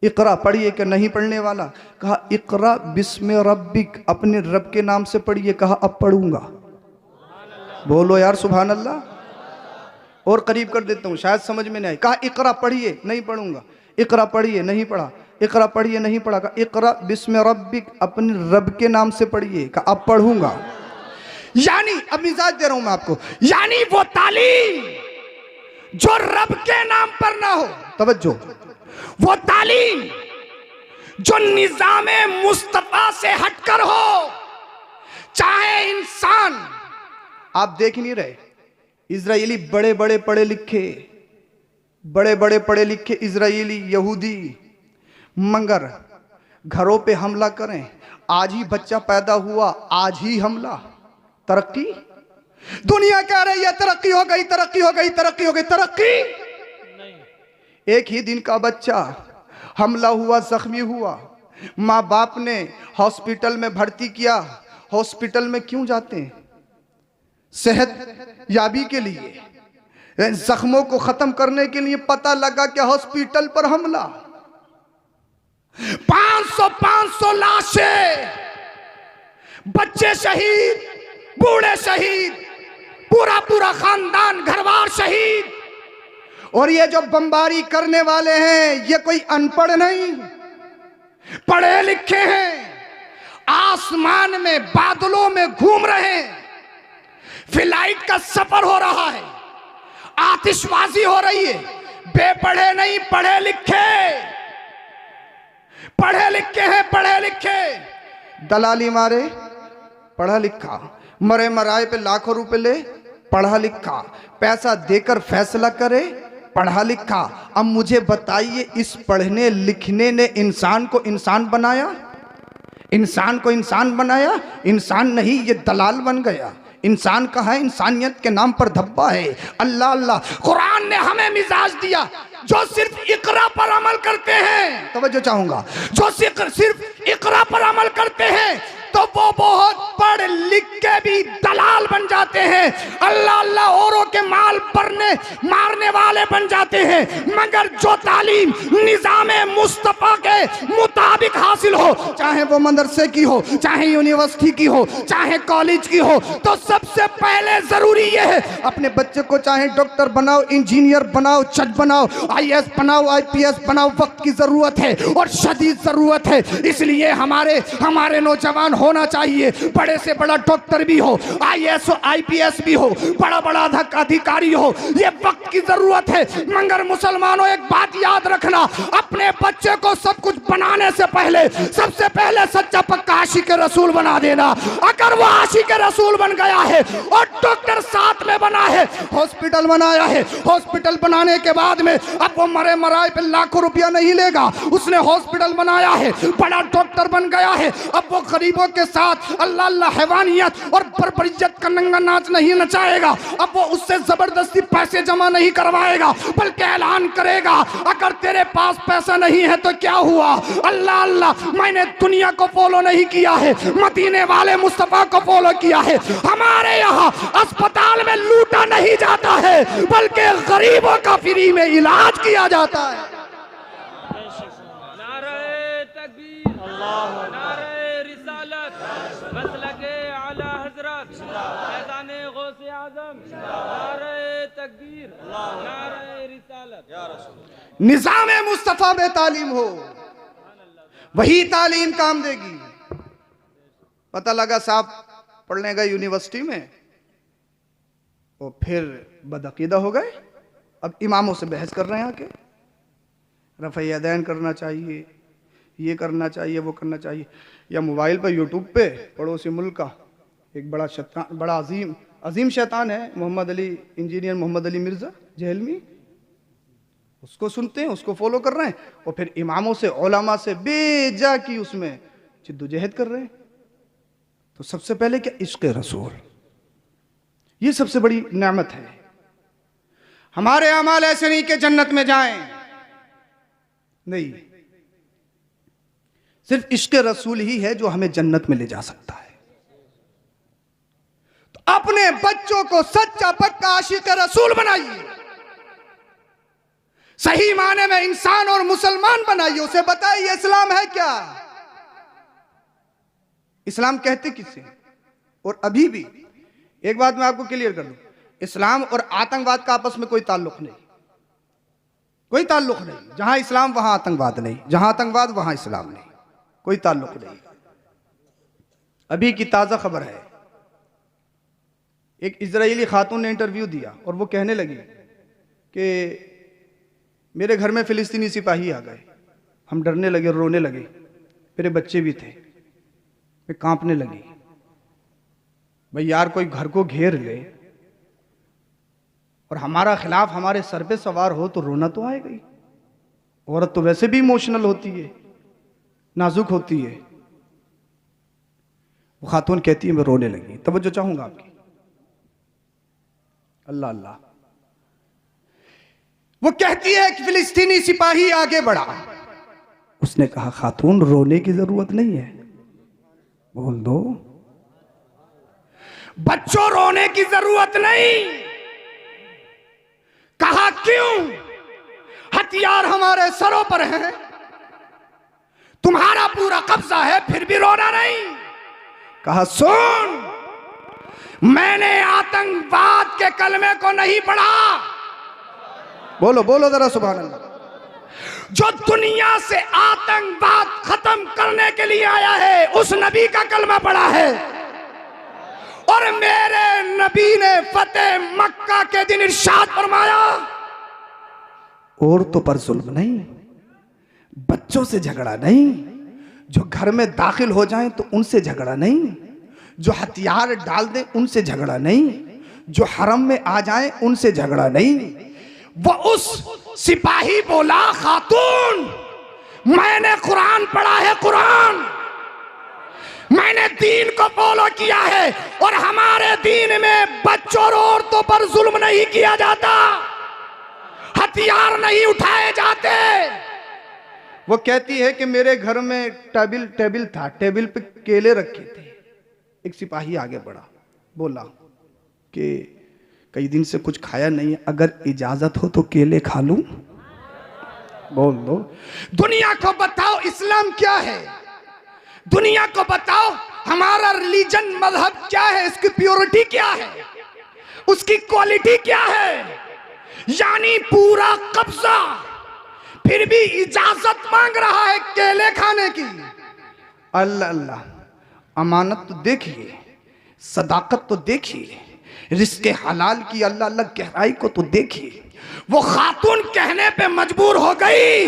इकरा पढ़िए, कहा नहीं पढ़ने वाला। कहा इकरा बिस्म रब्बिक, अपने रब के नाम से पढ़िए। कहा अब पढ़ूंगा। बोलो यार सुभान अल्लाह। और करीब कर देता हूं, शायद समझ में नहीं आई। कहा इकरा पढ़िए, नहीं पढ़ूंगा। इकरा पढ़िए, नहीं पढ़ा। इकरा पढ़िए, नहीं पढ़ा। कहा इकरा बिस्म रब्बिक, अपने रब के नाम से पढ़िए। कहा अब पढ़ूंगा। यानी अब मिजाज दे रहा हूं मैं आपको, यानी वो तालीम जो रब के नाम पर ना हो, तवज्जो, वो तालीम जो निजामे मुस्तफा से हटकर हो, चाहे इंसान, आप देख नहीं रहे इजरायली बड़े बड़े पढ़े लिखे इजरायली यहूदी, मगर घरों पे हमला करें, आज ही बच्चा पैदा हुआ, आज ही हमला। तरक्की? दुनिया कह रही है तरक्की हो गई, तरक्की हो गई, तरक्की हो गई, तरक्की नहीं। एक ही दिन का बच्चा हमला हुआ, जख्मी हुआ, माँ बाप ने हॉस्पिटल में भर्ती किया। हॉस्पिटल में क्यों जाते हैं? सेहत याबी के लिए, जख्मों को खत्म करने के लिए। पता लगा कि हॉस्पिटल पर हमला, 500 लाशें, बच्चे शहीद, बूढ़े शहीद, पूरा खानदान घरवार शहीद। और ये जो बमबारी करने वाले हैं ये कोई अनपढ़ नहीं, पढ़े लिखे हैं, आसमान में बादलों में घूम रहे हैं, फ्लाइट का सफर हो रहा है, आतिशबाजी हो रही है। बेपढ़े नहीं, पढ़े लिखे, पढ़े लिखे हैं, पढ़े लिखे। दलाली मारे, पढ़ा लिखा, मरे मराए पे लाखों रुपए ले, पढ़ा लिखा, पैसा देकर फैसला करे, पढ़ा लिखा। अब मुझे बताइए, इस पढ़ने लिखने ने इंसान को इंसान बनाया? इंसान को इंसान बनाया? इंसान नहीं, ये दलाल बन गया। इंसान कहाँ है? इंसानियत के नाम पर धब्बा है। अल्लाह अल्लाह। कुरान ने हमें मिजाज दिया, जो सिर्फ इकरा पर अमल करते हैं, तवज्जो चाहूंगा, जो सिर्फ इकरा पर अमल करते हैं तो वो बहुत पढ़ लिख के भी दलाल बन जाते हैं। अल्लाह अल्लाह औरों के माल मारने वाले बन जाते हैं। मगर जो तालीम निजामे मुस्तफा के मुताबिक हासिल हो, चाहे वो मदरसे की हो, चाहे यूनिवर्सिटी की हो, चाहे कॉलेज की हो, तो सबसे पहले जरूरी ये है अपने बच्चे को चाहे डॉक्टर बनाओ, इंजीनियर बनाओ, जज बनाओ, IAS बनाओ, IPS बनाओ। वक्त की जरूरत है और शदीद जरूरत है, इसलिए हमारे नौजवान होना चाहिए, बड़े से बड़ा डॉक्टर भी हो, IAS IPS भी हो, बड़ा अधिकारी हो, ये वक्त की जरूरत है। मगर मुसलमानों एक बात याद रखना, अपने बच्चे को सब कुछ बनाने से पहले सबसे पहले सच्चा पक्का आशिक रसूल बना देना। अगर वो आशिक रसूल बन गया है और डॉक्टर साथ में बना है, हॉस्पिटल बनाया है, हॉस्पिटल बनाने के बाद में अब वो मरे मराए पे लाखों रुपया नहीं लेगा, उसने हॉस्पिटल बनाया है, बड़ा डॉक्टर बन गया है, अब वो गरीबों के साथ अल्लाह अल्लाह हैवानियत और बर्बरियत का नंगा नाच नहीं नचाएगा। अब वो उससे जबरदस्ती पैसे जमा नहीं करवाएगा, बल्कि ऐलान करेगा अगर तेरे पास पैसा नहीं है तो क्या हुआ, अल्लाह अल्लाह, मैंने दुनिया को फॉलो नहीं किया है, मदीने वाले मुस्तफा को फॉलो किया है। हमारे यहाँ अस्पताल में लूटा नहीं जाता है, बल्कि गरीबों का फ्री में इलाज किया जाता है। नारे तकबीर, नारे रिसालत, मसलके आला हजरत, फैज़ाने गौसे आज़म, नारे तकबीर, नारे रिसालत। निज़ाम मुस्तफ़ा में तालीम हो, वही तालीम काम देगी। पता लगा साहब पढ़ने गए यूनिवर्सिटी में और फिर बदअकीदा हो गए, अब इमामों से बहस कर रहे हैं आके, रफ़ा यदैन करना चाहिए, ये करना चाहिए, वो करना चाहिए। या मोबाइल पर यूट्यूब पे पड़ोसी मुल्क का एक बड़ा शैतान, बड़ा अजीम शैतान है, मोहम्मद अली, इंजीनियर मोहम्मद अली मिर्ज़ा जहलमी, उसको सुनते हैं, उसको फॉलो कर रहे हैं और फिर इमामों से, उलमा से बेजा की उसमें जिद्दोजहद कर रहे हैं। तो सबसे पहले क्या, इश्क़ रसूल, ये सबसे बड़ी नेमत है। हमारे अमाल ऐसे नहीं कि जन्नत में जाएं, नहीं, सिर्फ इश्क़ रसूल ही है जो हमें जन्नत में ले जा सकता है। तो अपने बच्चों को सच्चा पक्का आशिक़ रसूल बनाइए, सही माने में इंसान और मुसलमान बनाइए, उसे बताइए इस्लाम है क्या, इस्लाम कहते किसे। और अभी भी एक बात मैं आपको क्लियर कर दूं, इस्लाम और आतंकवाद का आपस में कोई ताल्लुक नहीं, कोई ताल्लुक नहीं। जहां इस्लाम वहां आतंकवाद नहीं, जहां आतंकवाद वहां इस्लाम नहीं, कोई ताल्लुक नहीं। अभी की ताजा खबर है, एक इजरायली खातून ने इंटरव्यू दिया और वो कहने लगी कि मेरे घर में फिलिस्तीनी सिपाही आ गए, हम डरने लगे, रोने लगे, मेरे बच्चे भी थे, मैं कांपने लगी। भाई यार, कोई घर को घेर ले और हमारा खिलाफ हमारे सर पे सवार हो तो रोना तो आएगा ही। औरत तो वैसे भी इमोशनल होती है, नाजुक होती है। वो खातून कहती है मैं रोने लगी। तवज्जो चाहूंगा आपकी, अल्लाह अल्लाह। वो कहती है कि फिलिस्तीनी सिपाही आगे बढ़ा। उसने कहा खातून रोने की जरूरत नहीं है, बोल दो बच्चों रोने की जरूरत नहीं। कहा क्यों, हथियार हमारे सरों पर हैं, तुम्हारा पूरा कब्जा है, फिर भी रोना नहीं। कहा सुन, मैंने आतंकवाद के कलमे को नहीं पढ़ा, बोलो बोलो जरा सुभान अल्लाह। जो दुनिया से आतंकवाद खत्म करने के लिए आया है उस नबी का कलमा पढ़ा है। और मेरे नबी ने फतेह मक्का के दिन इरशाद फरमाया, औरतों पर जुल्म नहीं, बच्चों से झगड़ा नहीं, जो घर में दाखिल हो जाएं तो उनसे झगड़ा नहीं, जो हथियार डाल दें उनसे झगड़ा नहीं, जो हरम में आ जाएं उनसे झगड़ा नहीं। वो उस सिपाही बोला खातून, मैंने कुरान पढ़ा है, कुरान, मैंने दीन को फॉलो किया है और हमारे दीन में बच्चों और औरतों पर जुल्म नहीं किया जाता, हथियार नहीं उठाए जाते। वो कहती है कि मेरे घर में टेबल था, टेबल पे केले रखे थे। एक सिपाही आगे बढ़ा, बोला कि कई दिन से कुछ खाया नहीं, अगर इजाजत हो तो केले खा लूं। बोल दो दुनिया को बताओ इस्लाम क्या है, दुनिया को बताओ हमारा रिलीजन मजहब क्या है, इसकी प्योरिटी क्या है, उसकी क्वालिटी क्या है। यानी पूरा कब्जा, फिर भी इजाजत मांग रहा है केले खाने की। अल्लाह अल्लाह, अमानत तो देखिए, सदाकत तो देखिए, रिस्के हलाल की अल्लाह अल्लाह गहराई को तो देखिए। वो खातून कहने पे मजबूर हो गई,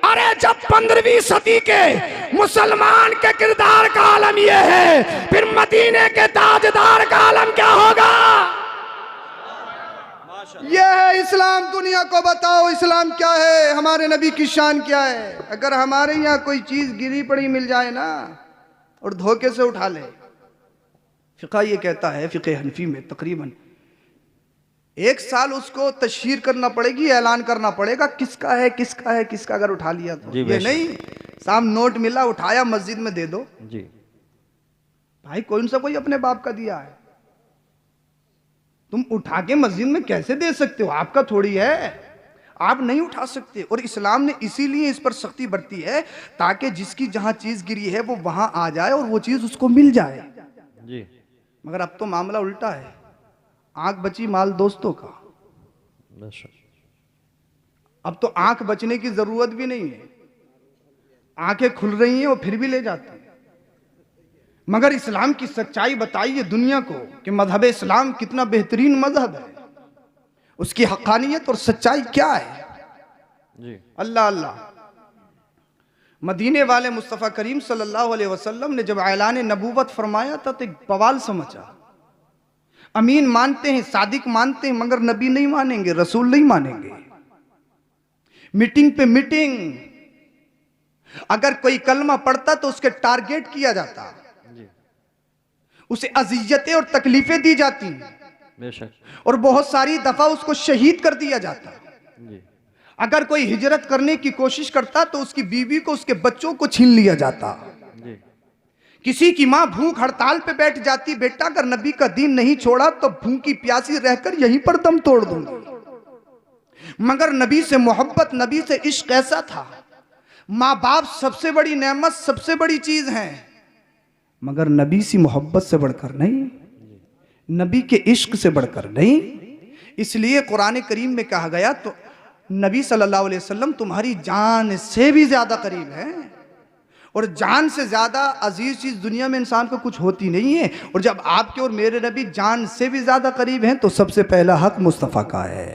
अरे जब 15वीं सदी के मुसलमान के किरदार का आलम यह है, फिर मदीने के ताजदार का आलम क्या होगा। यह है इस्लाम। दुनिया को बताओ इस्लाम क्या है, हमारे नबी की शान क्या है। अगर हमारे यहाँ कोई चीज गिरी पड़ी मिल जाए ना और धोखे से उठा ले, फिक़ा ये कहता है, फ़िक़े हनफी में तकरीबन 1 साल उसको तशहीर करना पड़ेगी, ऐलान करना पड़ेगा किसका है किसका है किसका, अगर उठा लिया तो। ये नहीं साहब नोट मिला, उठाया, मस्जिद में दे दो। जी भाई कौन सा कोई अपने बाप का दिया है? तुम उठा के मस्जिद में कैसे दे सकते हो? आपका थोड़ी है, आप नहीं उठा सकते। और इस्लाम ने इसीलिए इस पर सख्ती बरती है ताकि जिसकी जहां चीज गिरी है वो वहां आ जाए और वो चीज उसको मिल जाए। जी मगर अब तो मामला उल्टा है, आंख बची माल दोस्तों का। बेशक। अब तो आंख बचने की जरूरत भी नहीं है, आंखें खुल रही हैं और फिर भी ले जाते हैं। मगर इस्लाम की सच्चाई बताइए दुनिया को कि मजहब इस्लाम कितना बेहतरीन मजहब है, उसकी हक़ानियत और सच्चाई क्या है। जी अल्लाह अल्लाह। मदीने वाले मुस्तफ़ा करीम सल्लल्लाहु अलैहि वसल्लम ने जब ऐलान नबूवत फरमाया था तो एक बवाल समझा। अमीन मानते हैं, सादिक मानते हैं, मगर नबी नहीं मानेंगे, रसूल नहीं मानेंगे। मीटिंग पे मीटिंग, अगर कोई कलमा पढ़ता तो उसके टारगेट किया जाता, उसे अजियतें और तकलीफें दी जाती बेशक। और बहुत सारी दफा उसको शहीद कर दिया जाता। जी अगर कोई हिजरत करने की कोशिश करता तो उसकी बीवी को, उसके बच्चों को छीन लिया जाता। जी किसी की मां भूख हड़ताल पे बैठ जाती, बेटा अगर नबी का दीन नहीं छोड़ा तो भूखी प्यासी रहकर यहीं पर दम तोड़ दूंगी। मगर नबी से मोहब्बत, नबी से इश्क ऐसा था। माँ बाप सबसे बड़ी नेमत, सबसे बड़ी चीज है, मगर नबी सी मोहब्बत से बढ़कर नहीं, नबी के इश्क से बढ़कर नहीं। इसलिए कुरान करीम में कहा गया तो नबी सल्लल्लाहु अलैहि वसल्लम तुम्हारी जान से भी ज्यादा करीब है, और जान से ज्यादा अजीज चीज दुनिया में इंसान को कुछ होती नहीं है। और जब आपके और मेरे नबी जान से भी ज्यादा करीब हैं तो सबसे पहला हक मुस्तफ़ा का है,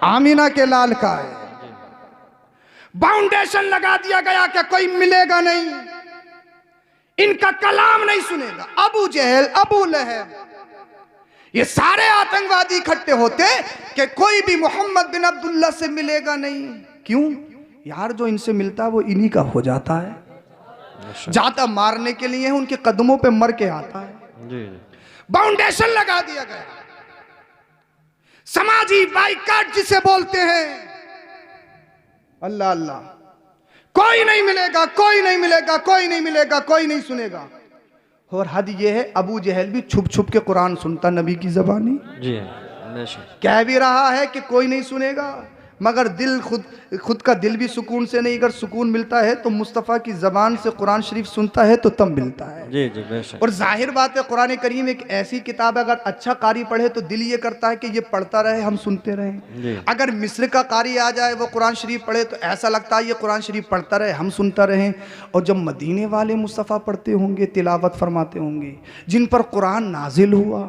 आमीना के लाल का है। बाउंडेशन लगा दिया गया कि कोई मिलेगा नहीं, इनका कलाम नहीं सुनेगा। अबू जहल, अबू लहब, ये सारे आतंकवादी इकट्ठे होते कि कोई भी मोहम्मद बिन अब्दुल्ला से मिलेगा नहीं। क्यों यार? जो इनसे मिलता है वो इन्हीं का हो जाता है। जाता मारने के लिए, उनके कदमों पे मर के आता है। जी बाउंडेशन लगा दिया गया, समाजी बाइकाट जिसे बोलते हैं। अल्लाह अल्लाह, कोई नहीं मिलेगा, कोई नहीं मिलेगा, कोई नहीं मिलेगा, कोई नहीं सुनेगा। और हद ये है अबू जहल भी छुप छुप के कुरान सुनता नबी की ज़बानी। जी कह भी रहा है कि कोई नहीं सुनेगा, मगर दिल खुद का दिल भी सुकून से नहीं। अगर सुकून मिलता है तो मुस्तफ़ा की ज़बान से कुरान शरीफ सुनता है तो तब मिलता है। जी जी बेशक। और जाहिर बात है कुरान करीम एक ऐसी किताब है, अगर अच्छा कारी पढ़े तो दिल ये करता है कि ये पढ़ता रहे, हम सुनते रहें। अगर मिस्र का कारी आ जाए वो कुरान शरीफ पढ़े तो ऐसा लगता है ये कुरान शरीफ पढ़ता रहे, हम सुनता रहें। और जब मदीने वाले मुस्तफ़ा पढ़ते होंगे, तिलावत फरमाते होंगे, जिन पर कुरान नाजिल हुआ,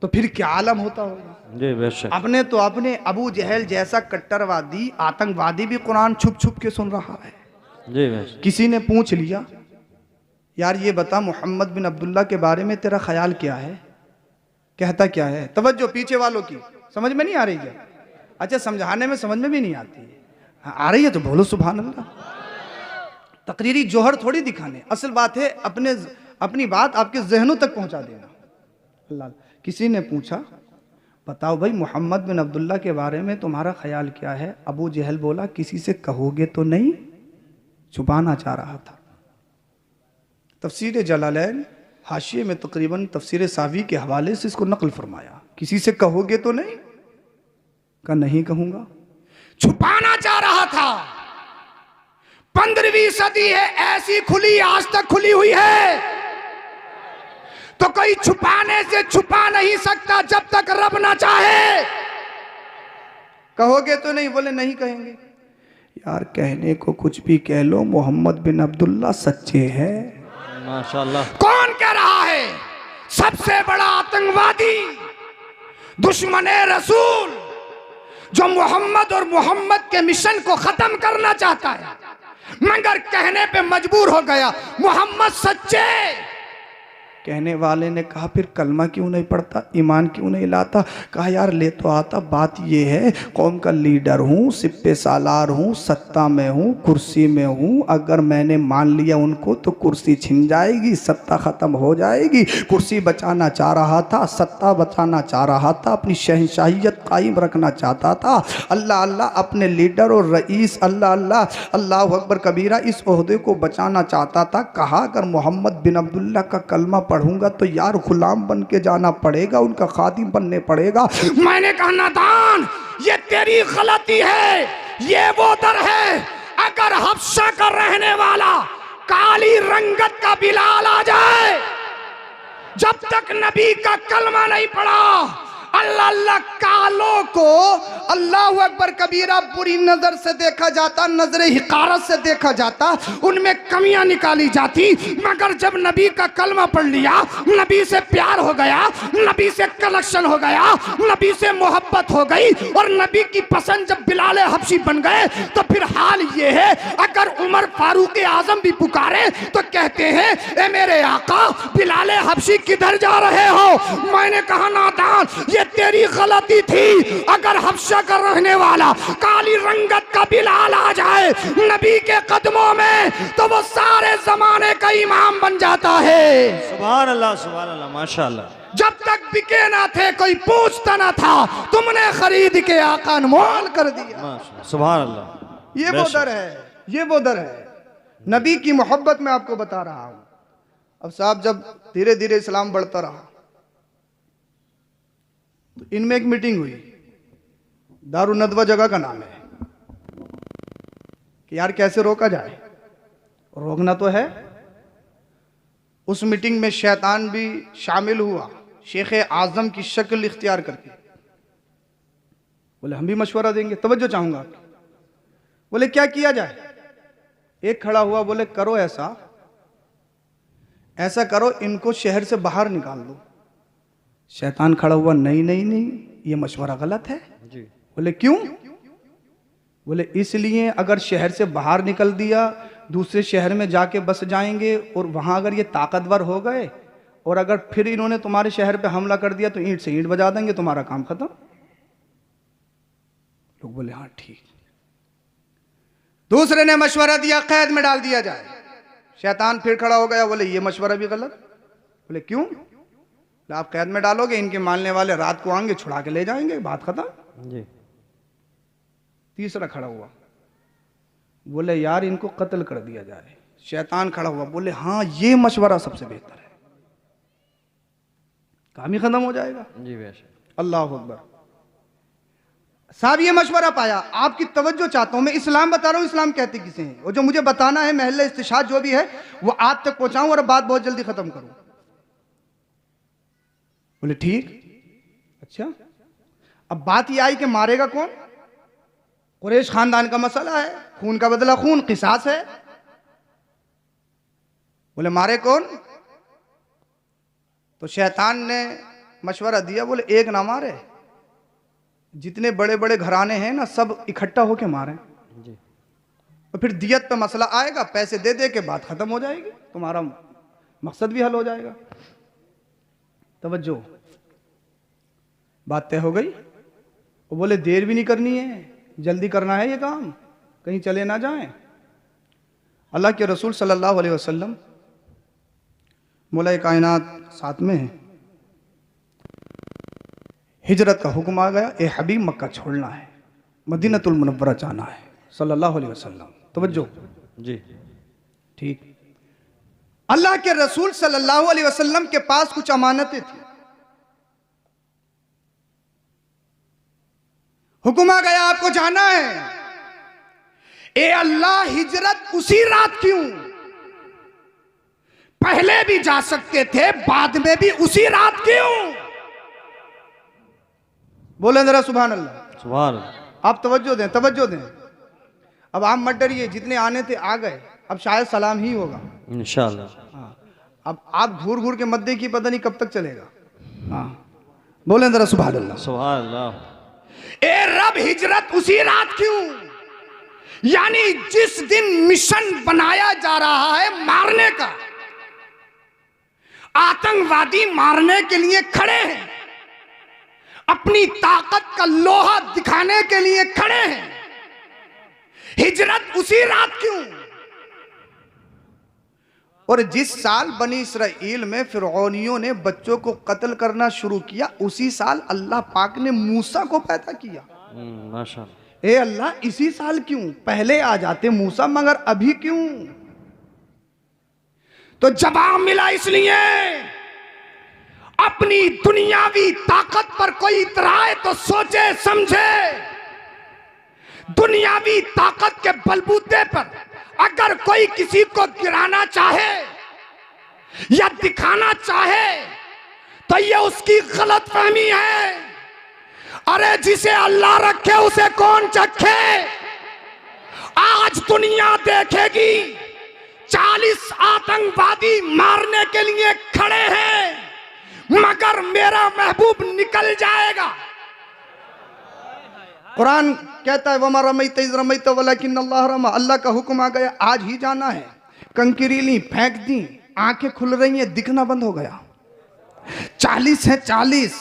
तो फिर क्या आलम होता होगा। जी बेशक। अपने अबू जहल जैसा कट्टरवादी आतंकवादी भी कुरान छुप छुप के सुन रहा है। जी बेशक। किसी ने पूछ लिया, यार ये बता मोहम्मद बिन अब्दुल्ला के बारे में तेरा ख्याल क्या है? कहता क्या है? तवज्जो पीछे वालों की, समझ में नहीं आ रही क्या? अच्छा, समझाने में समझ में भी नहीं आती है। हाँ, आ रही है तो बोलो सुभान अल्लाह। तकरीरी जोहर थोड़ी दिखाने, असल बात है अपनी बात आपके जहनों तक पहुंचा देना। अल्लाह। किसी ने पूछा, बताओ भाई मोहम्मद बिन अब्दुल्ला के बारे में तुम्हारा ख्याल क्या है? अबू जहल बोला, किसी से कहोगे तो नहीं, छुपाना चाह रहा था। तफसीर जलालैन हाशिए में तकरीबन तफसीर सावी के हवाले से इसको नकल फरमाया। किसी से कहोगे तो नहीं, का नहीं कहूंगा, छुपाना चाह रहा था। 15वीं सदी है, ऐसी खुली आज तक खुली हुई है तो कोई छुपाने से छुपा नहीं सकता जब तक रब ना चाहे। कहोगे तो नहीं, बोले नहीं कहेंगे। यार कहने को कुछ भी कह लो, मोहम्मद बिन अब्दुल्ला सच्चे हैं। माशाल्लाह। कौन कह रहा है? सबसे बड़ा आतंकवादी, दुश्मने रसूल, जो मोहम्मद और मोहम्मद के मिशन को खत्म करना चाहता है, मगर कहने पे मजबूर हो गया मोहम्मद सच्चे। कहने वाले ने कहा फिर कलमा क्यों नहीं पढ़ता, ईमान क्यों नहीं लाता? कहा यार ले तो आता, बात ये है कौम का लीडर हूँ, सिप्पे सालार हूँ, सत्ता में हूँ, कुर्सी में हूँ, अगर मैंने मान लिया उनको तो कुर्सी छिन जाएगी, सत्ता ख़त्म हो जाएगी। कुर्सी बचाना चाह रहा था, सत्ता बचाना चाह रहा था, अपनी शहंशाहियत कायम रखना चाहता था। अल्लाह अल्लाह अपने लीडर और रईस अल्लाह अल्लाह अल्लाह अकबर कबीरा इस ओहदे को बचाना चाहता था। कहा अगर मोहम्मद बिन अब्दुल्ला का कलमा पढ़ूंगा तो यार गुलाम बन के जाना पड़ेगा, उनका खादिम बनने पड़ेगा। मैंने कहा नादान, ये तेरी गलती है, ये वो दर है। अगर हफ्सा का रहने वाला काली रंगत का बिलाल आ जाए, जब तक नबी का कलमा नहीं पढ़ा, अल्लाह अल्लाह कालों को अल्लाह अकबर कबीरा बुरी नजर से देखा जाता, नजरे हिकारत से देखा जाता, उनमें कमियां निकाली जाती। मगर जब नबी का कलमा पढ़ लिया, नबी से प्यार हो गया, नबी से कनेक्शन हो गया, नबी से मोहब्बत हो गई और नबी की पसंद जब बिलाल हबशी बन गए, तो फिर हाल ये है अगर उमर फारूक आजम भी पुकारे तो कहते हैं ए मेरे आका बिलाल हबशी किधर जा रहे हो? मैंने कहा नादान, ये तेरी गलती थी। अगर हफ्सा का रहने वाला काली रंगत का बिलाल आ जाए नबी के कदमों में तो वो सारे जमाने का इमाम बन जाता है। सुभान अल्लाह माशाअल्लाह। जब तक बिके ना थे, कोई पूछता ना था, तुमने खरीद के आका अनमोल कर दिया। सुभान अल्लाह। ये वो दर है, ये वो दर है। नबी की मोहब्बत में आपको बता रहा हूं। अब साहब जब धीरे धीरे इस्लाम बढ़ता रहा तो इनमें एक मीटिंग हुई, दारुन नदवा जगह का नाम है, कि यार कैसे रोका जाए, रोकना तो है। उस मीटिंग में शैतान भी शामिल हुआ, शेख आजम की शक्ल इख्तियार करके। बोले हम भी मशवरा देंगे, तवज्जो चाहूंगा आपकी। बोले क्या किया जाए? एक खड़ा हुआ, बोले करो ऐसा ऐसा करो, इनको शहर से बाहर निकाल दो। शैतान खड़ा हुआ, नहीं नहीं नहीं, ये मशवरा गलत है जी। बोले क्यों? बोले इसलिए अगर शहर से बाहर निकल दिया, दूसरे शहर में जाके बस जाएंगे और वहां अगर ये ताकतवर हो गए और अगर फिर इन्होंने तुम्हारे शहर पे हमला कर दिया तो ईंट से ईंट बजा देंगे, तुम्हारा काम खत्म। लोग बोले हाँ ठीक। दूसरे ने मशवरा दिया कैद में डाल दिया जाए। शैतान फिर खड़ा हो गया, बोले ये मशवरा भी गलत। बोले क्यों? आप कैद में डालोगे, इनके मानने वाले रात को आएंगे, छुड़ा के ले जाएंगे, बात खत्म जी। तीसरा खड़ा हुआ, बोले यार इनको कत्ल कर दिया जाए। शैतान खड़ा हुआ, बोले हाँ ये मशवरा सबसे बेहतर है, काम ही खत्म हो जाएगा जी। बेशक। अल्लाह अकबर। साहब ये मशवरा पाया। आपकी तवज्जो चाहता हूं, मैं इस्लाम बता रहा हूं, इस्लाम कहते किसे हैं, और जो मुझे बताना है महल्ले इस्तिशाद जो भी है वो आप तक पहुंचाऊं और बात बहुत जल्दी खत्म करूं। बोले ठीक। अच्छा अब बात ये आई कि मारेगा कौन? कुरैश खानदान का मसला है, खून का बदला खून, किसास है। बोले मारे कौन? तो शैतान ने मशवरा दिया, बोले एक ना मारे, जितने बड़े बड़े घराने हैं ना सब इकट्ठा होके मारे जी। और फिर दियत पे मसला आएगा, पैसे दे दे के बात खत्म हो जाएगी, तुम्हारा मकसद भी हल हो जाएगा। तवज्जो, बात तय हो गई। वो बोले देर भी नहीं करनी है, जल्दी करना है ये काम, कहीं चले ना जाएं। अल्लाह के रसूल सल्लल्लाहु अलैहि वसल्लम मौला कायनात साथ में है, हिजरत का हुक्म आ गया, ए हबीब मक्का छोड़ना है, मदीनतुल मुनव्वरा जाना है सल्लल्लाहु अलैहि वसल्लम। तवज्जो जी। ठीक। अल्लाह के रसूल सल्लल्लाहु अलैहि वसल्लम के पास कुछ अमानतें थी। हुक्म आ गया आपको जाना है। ए अल्लाह, हिजरत उसी रात क्यों? पहले भी जा सकते थे, बाद में भी उसी रात क्यों? बोले जरा सुभान अल्लाह। सुभान। आप तवज्जो दें, तवज्जो दें। अब आप मत डरिए, जितने आने थे आ गए, अब शायद सलाम ही होगा इंशाअल्लाह। हाँ, अब आप घूर घूर के मत देखिए, पता नहीं कब तक चलेगा। हाँ बोले जरा सुभान अल्लाह। सुभान अल्लाह। ए रब, हिजरत उसी रात क्यों? यानी जिस दिन मिशन बनाया जा रहा है मारने का, आतंकवादी मारने के लिए खड़े हैं, अपनी ताकत का लोहा दिखाने के लिए खड़े हैं। हिजरत उसी रात क्यों? और जिस साल बनी इसराइल में फिरौनियों ने बच्चों को कत्ल करना शुरू किया, उसी साल अल्लाह पाक ने मूसा को पैदा किया। माशाअल्लाह। ए अल्लाह, इसी साल क्यों? पहले आ जाते मूसा, मगर अभी क्यों? तो जवाब मिला इसलिए अपनी दुनियावी ताकत पर कोई इतराए तो सोचे समझे। दुनियावी ताकत के बलबूते पर अगर कोई किसी को गिराना चाहे या दिखाना चाहे तो यह उसकी गलतफहमी है। अरे जिसे अल्लाह रखे उसे कौन चखे। आज दुनिया देखेगी 40 आतंकवादी मारने के लिए खड़े हैं, मगर मेरा महबूब निकल जाएगा। कुरान कहता है वमा रमैत इज़ रमैत वलाकिन अल्लाह रमा। अल्लाह का हुक्म आ गया, आज ही जाना है। कंकरी ली, फेंक दी, आंखें खुल रही हैं, दिखना बंद हो गया। 40 हैं, 40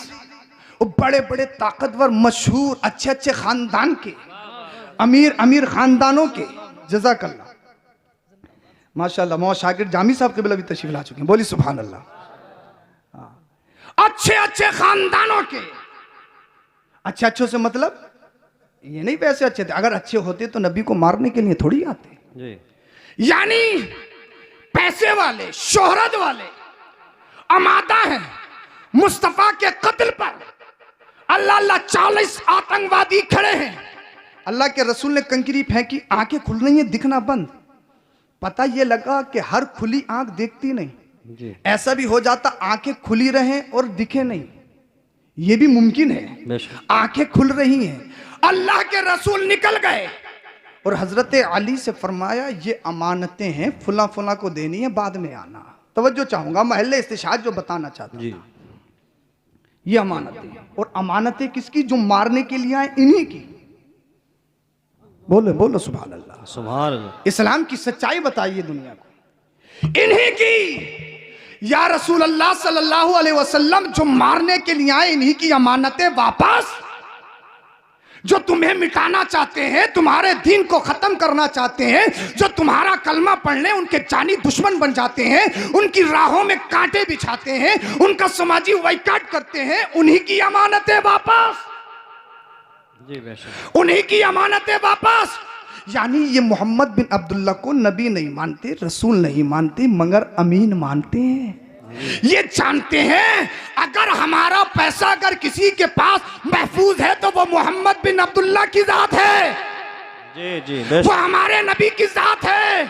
बड़े बड़े ताकतवर, मशहूर, अच्छे अच्छे खानदान के, अमीर अमीर खानदानों के। जज़ाकल्लाह, माशाअल्लाह। मौला शाकिर जामी साहब क़िबला भी तशरीफ ला चुके हैं, बोली सुभान अल्लाह। अच्छे अच्छे खानदानों के। अच्छे अच्छों से मतलब ये नहीं वैसे अच्छे थे, अगर अच्छे होते तो नबी को मारने के लिए थोड़ी आते जी। यानी पैसे वाले, शोहरत वाले आमादा हैं मुस्तफा के कत्ल पर। अल्लाह अल्लाह 40 आतंकवादी खड़े हैं। अल्लाह के रसूल ने कंकरी फेंकी, आंखें खुल रही हैं, दिखना बंद। पता ये लगा कि हर खुली आंख देखती नहीं जी। ऐसा भी हो जाता आंखें खुली रहें और दिखे नहीं, ये भी मुमकिन है। बेशक। आंखें खुल रही हैं। अल्लाह के रसूल निकल गए और हजरत अली से फरमाया ये अमानतें हैं, फुला फुला को देनी है, बाद में आना। तवज्जो चाहूंगा, महल्ले इस्तिशाद जो बताना चाहता जी। ये अमानतें, और अमानतें किसकी? जो मारने के लिए आए, इन्हीं की। बोलो बोलो सुभान अल्लाह। सुभान अल्लाह। इस्लाम की सच्चाई बताइए दुनिया को। इन्हीं की। या रसूल अल्लाह सल्लल्लाहु अलैहि वसल्लम, जो मारने के लिए आए, इन्हीं की अमानतें वापस। जो तुम्हें मिटाना चाहते हैं, तुम्हारे दीन को खत्म करना चाहते हैं, जो तुम्हारा कलमा पढ़ने उनके जानी दुश्मन बन जाते हैं, उनकी राहों में कांटे बिछाते हैं, उनका समाजी बाइकाट करते हैं, उन्हीं की अमानतें वापस। जी बेशक। उन्हीं की अमानतें वापस। यानी ये मोहम्मद बिन अब्दुल्ला को नबी नहीं मानते, रसूल नहीं मानते, मगर अमीन मानते हैं। ये जानते हैं अगर हमारा पैसा अगर किसी के पास महफूज है तो वो मोहम्मद बिन अब्दुल्ला की जात है, जी जी वो बेशक। हमारे नबी की जात है।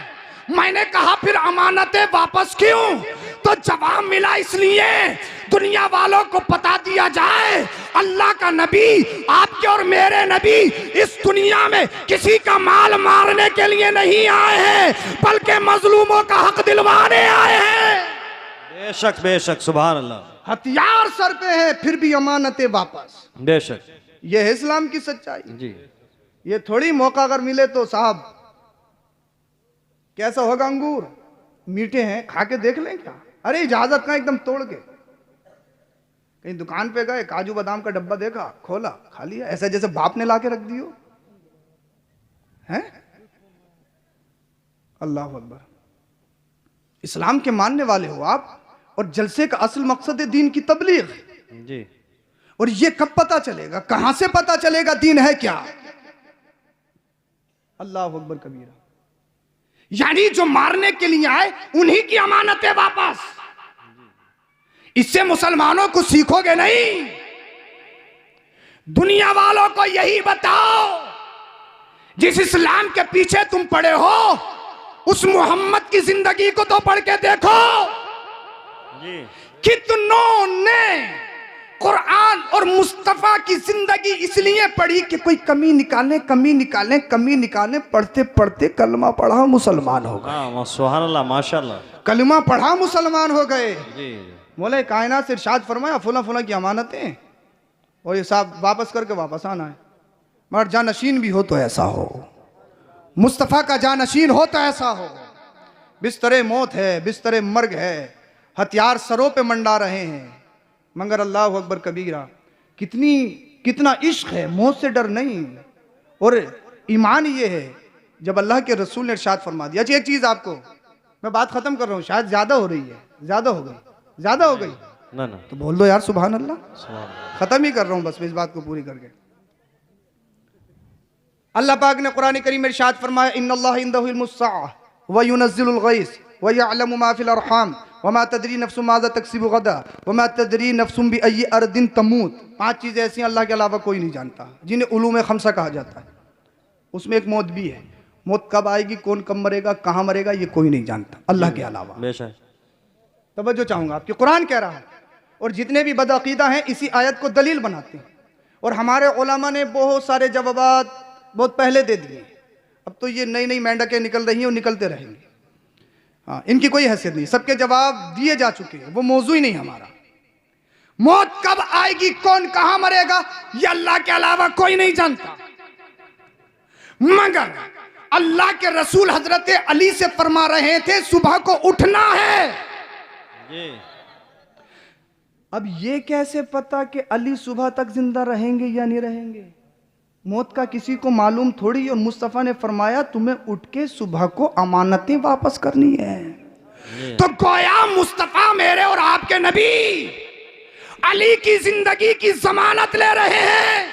मैंने कहा फिर अमानतें वापस क्यों? तो जवाब मिला इसलिए दुनिया वालों को पता दिया जाए अल्लाह का नबी, आपके और मेरे नबी इस दुनिया में किसी का माल मारने के लिए नहीं आए हैं, बल्कि मजलूमों का हक दिलवाने आए हैं। बेशक बेशक। सुभान अल्लाह। हथियार सर पे है, फिर भी अमानतें वापस। बेशक। ये है इस्लाम की सच्चाई। जी। ये थोड़ी मौका अगर मिले तो साहब कैसा होगा, अंगूर मीठे हैं, खा के देख लें क्या? अरे इजाजत का एकदम तोड़ के। कहीं दुकान पे गए, काजू बादाम का डब्बा देखा, खोला, खा लिया, ऐसा जैसे बाप ने लाके रख दियो है। अल्लाह अकबर। इस्लाम के मानने वाले हो आप, और जलसे का असल मकसद है दीन की तबलीग। जी। और ये कब पता चलेगा, कहां से पता चलेगा दीन है क्या? अल्लाह अकबर कबीरा। यानी जो मारने के लिए आए उन्हीं की अमानतें वापस। इससे मुसलमानों को सीखोगे नहीं, दुनिया वालों को यही बताओ जिस इस्लाम के पीछे तुम पड़े हो उस मोहम्मद की जिंदगी को तो पढ़ के देखो। जी। कितनों ने कुरान और मुस्तफा की जिंदगी इसलिए पढ़ी कि कोई कमी निकाले, कमी निकाले, कमी निकाले। पढ़ते पढ़ते कलमा पढ़ा, मुसलमान हो गए। हाँ सुभान अल्लाह, माशाअल्लाह। कलमा पढ़ा, मुसलमान हो गए। जी। मौला कायनात से इरशाद फरमाया फुला फुला की अमानतें, और ये साहब वापस करके वापस आना है। मगर जानशीन भी हो तो ऐसा हो, मुस्तफ़ा का जानशीन हो तो ऐसा हो। बिस्तरे मौत है, बिस्तरे मर्ग है, हथियार सरों पे मंडा रहे हैं, मगर अल्लाह अकबर कबीरा, कितना इश्क है, मौत से डर नहीं। और ईमान ये है, जब अल्लाह के रसूल ने इरशाद फरमा दिया। अच्छा एक चीज़ आपको मैं बात ख़त्म कर रहा हूँ, शायद ज़्यादा हो रही है, ज़्यादा हो गई ना ना तो बोल दो यार सुभान अल्लाह। सुभान अल्लाह। ख़त्म ही कर रहा हूँ बस इस बात को पूरी करके। अल्लाह पाक ने कुरान करीम में इरशाद फरमाया, इन्नल्लाह इंदहु इल्मुस्साअह व युनज़्ज़िलुल गैस व यअलमु मा फिल अरहाम व मा तदरी नफ्सुम माज़ा तक्सिबु गदा व मा तदरी नफ्सुम बिअय्यि अर्दिन तमूत। 5 चीज़ें ऐसी हैं अल्लाह के अलावा कोई नहीं जानता, जिन्हें उलूम खमसा कहा जाता है। उसमें एक मौत भी है। मौत कब आएगी, कौन कब मरेगा, कहाँ मरेगा, ये कोई नहीं जानता अल्लाह के अलावा। बेशक तवज्जो चाहूँगा आपकी, कुरान कह रहा है। और जितने भी बदअकीदा हैं इसी आयत को दलील बनाते हैं। और हमारे उलमा ने बहुत सारे जवाबात बहुत पहले दे दिए। अब तो ये नई नई मेंढकें निकल रही हैं और निकलते रहेंगे। हाँ, इनकी कोई हैसियत नहीं, सबके जवाब दिए जा चुके हैं, वो मौजू ही नहीं हमारा। मौत कब आएगी, कौन कहाँ मरेगा, ये अल्लाह के अलावा कोई नहीं जानता। मगर अल्लाह के रसूल हजरत अली से फरमा रहे थे सुबह को उठना है। जी अब ये कैसे पता कि अली सुबह तक जिंदा रहेंगे या नहीं रहेंगे, मौत का किसी को मालूम थोड़ी। और मुस्तफ़ा ने फरमाया तुम्हें उठ के सुबह को अमानतें वापस करनी है। तो गोया मुस्तफ़ा मेरे और आपके नबी अली की जिंदगी की जमानत ले रहे हैं।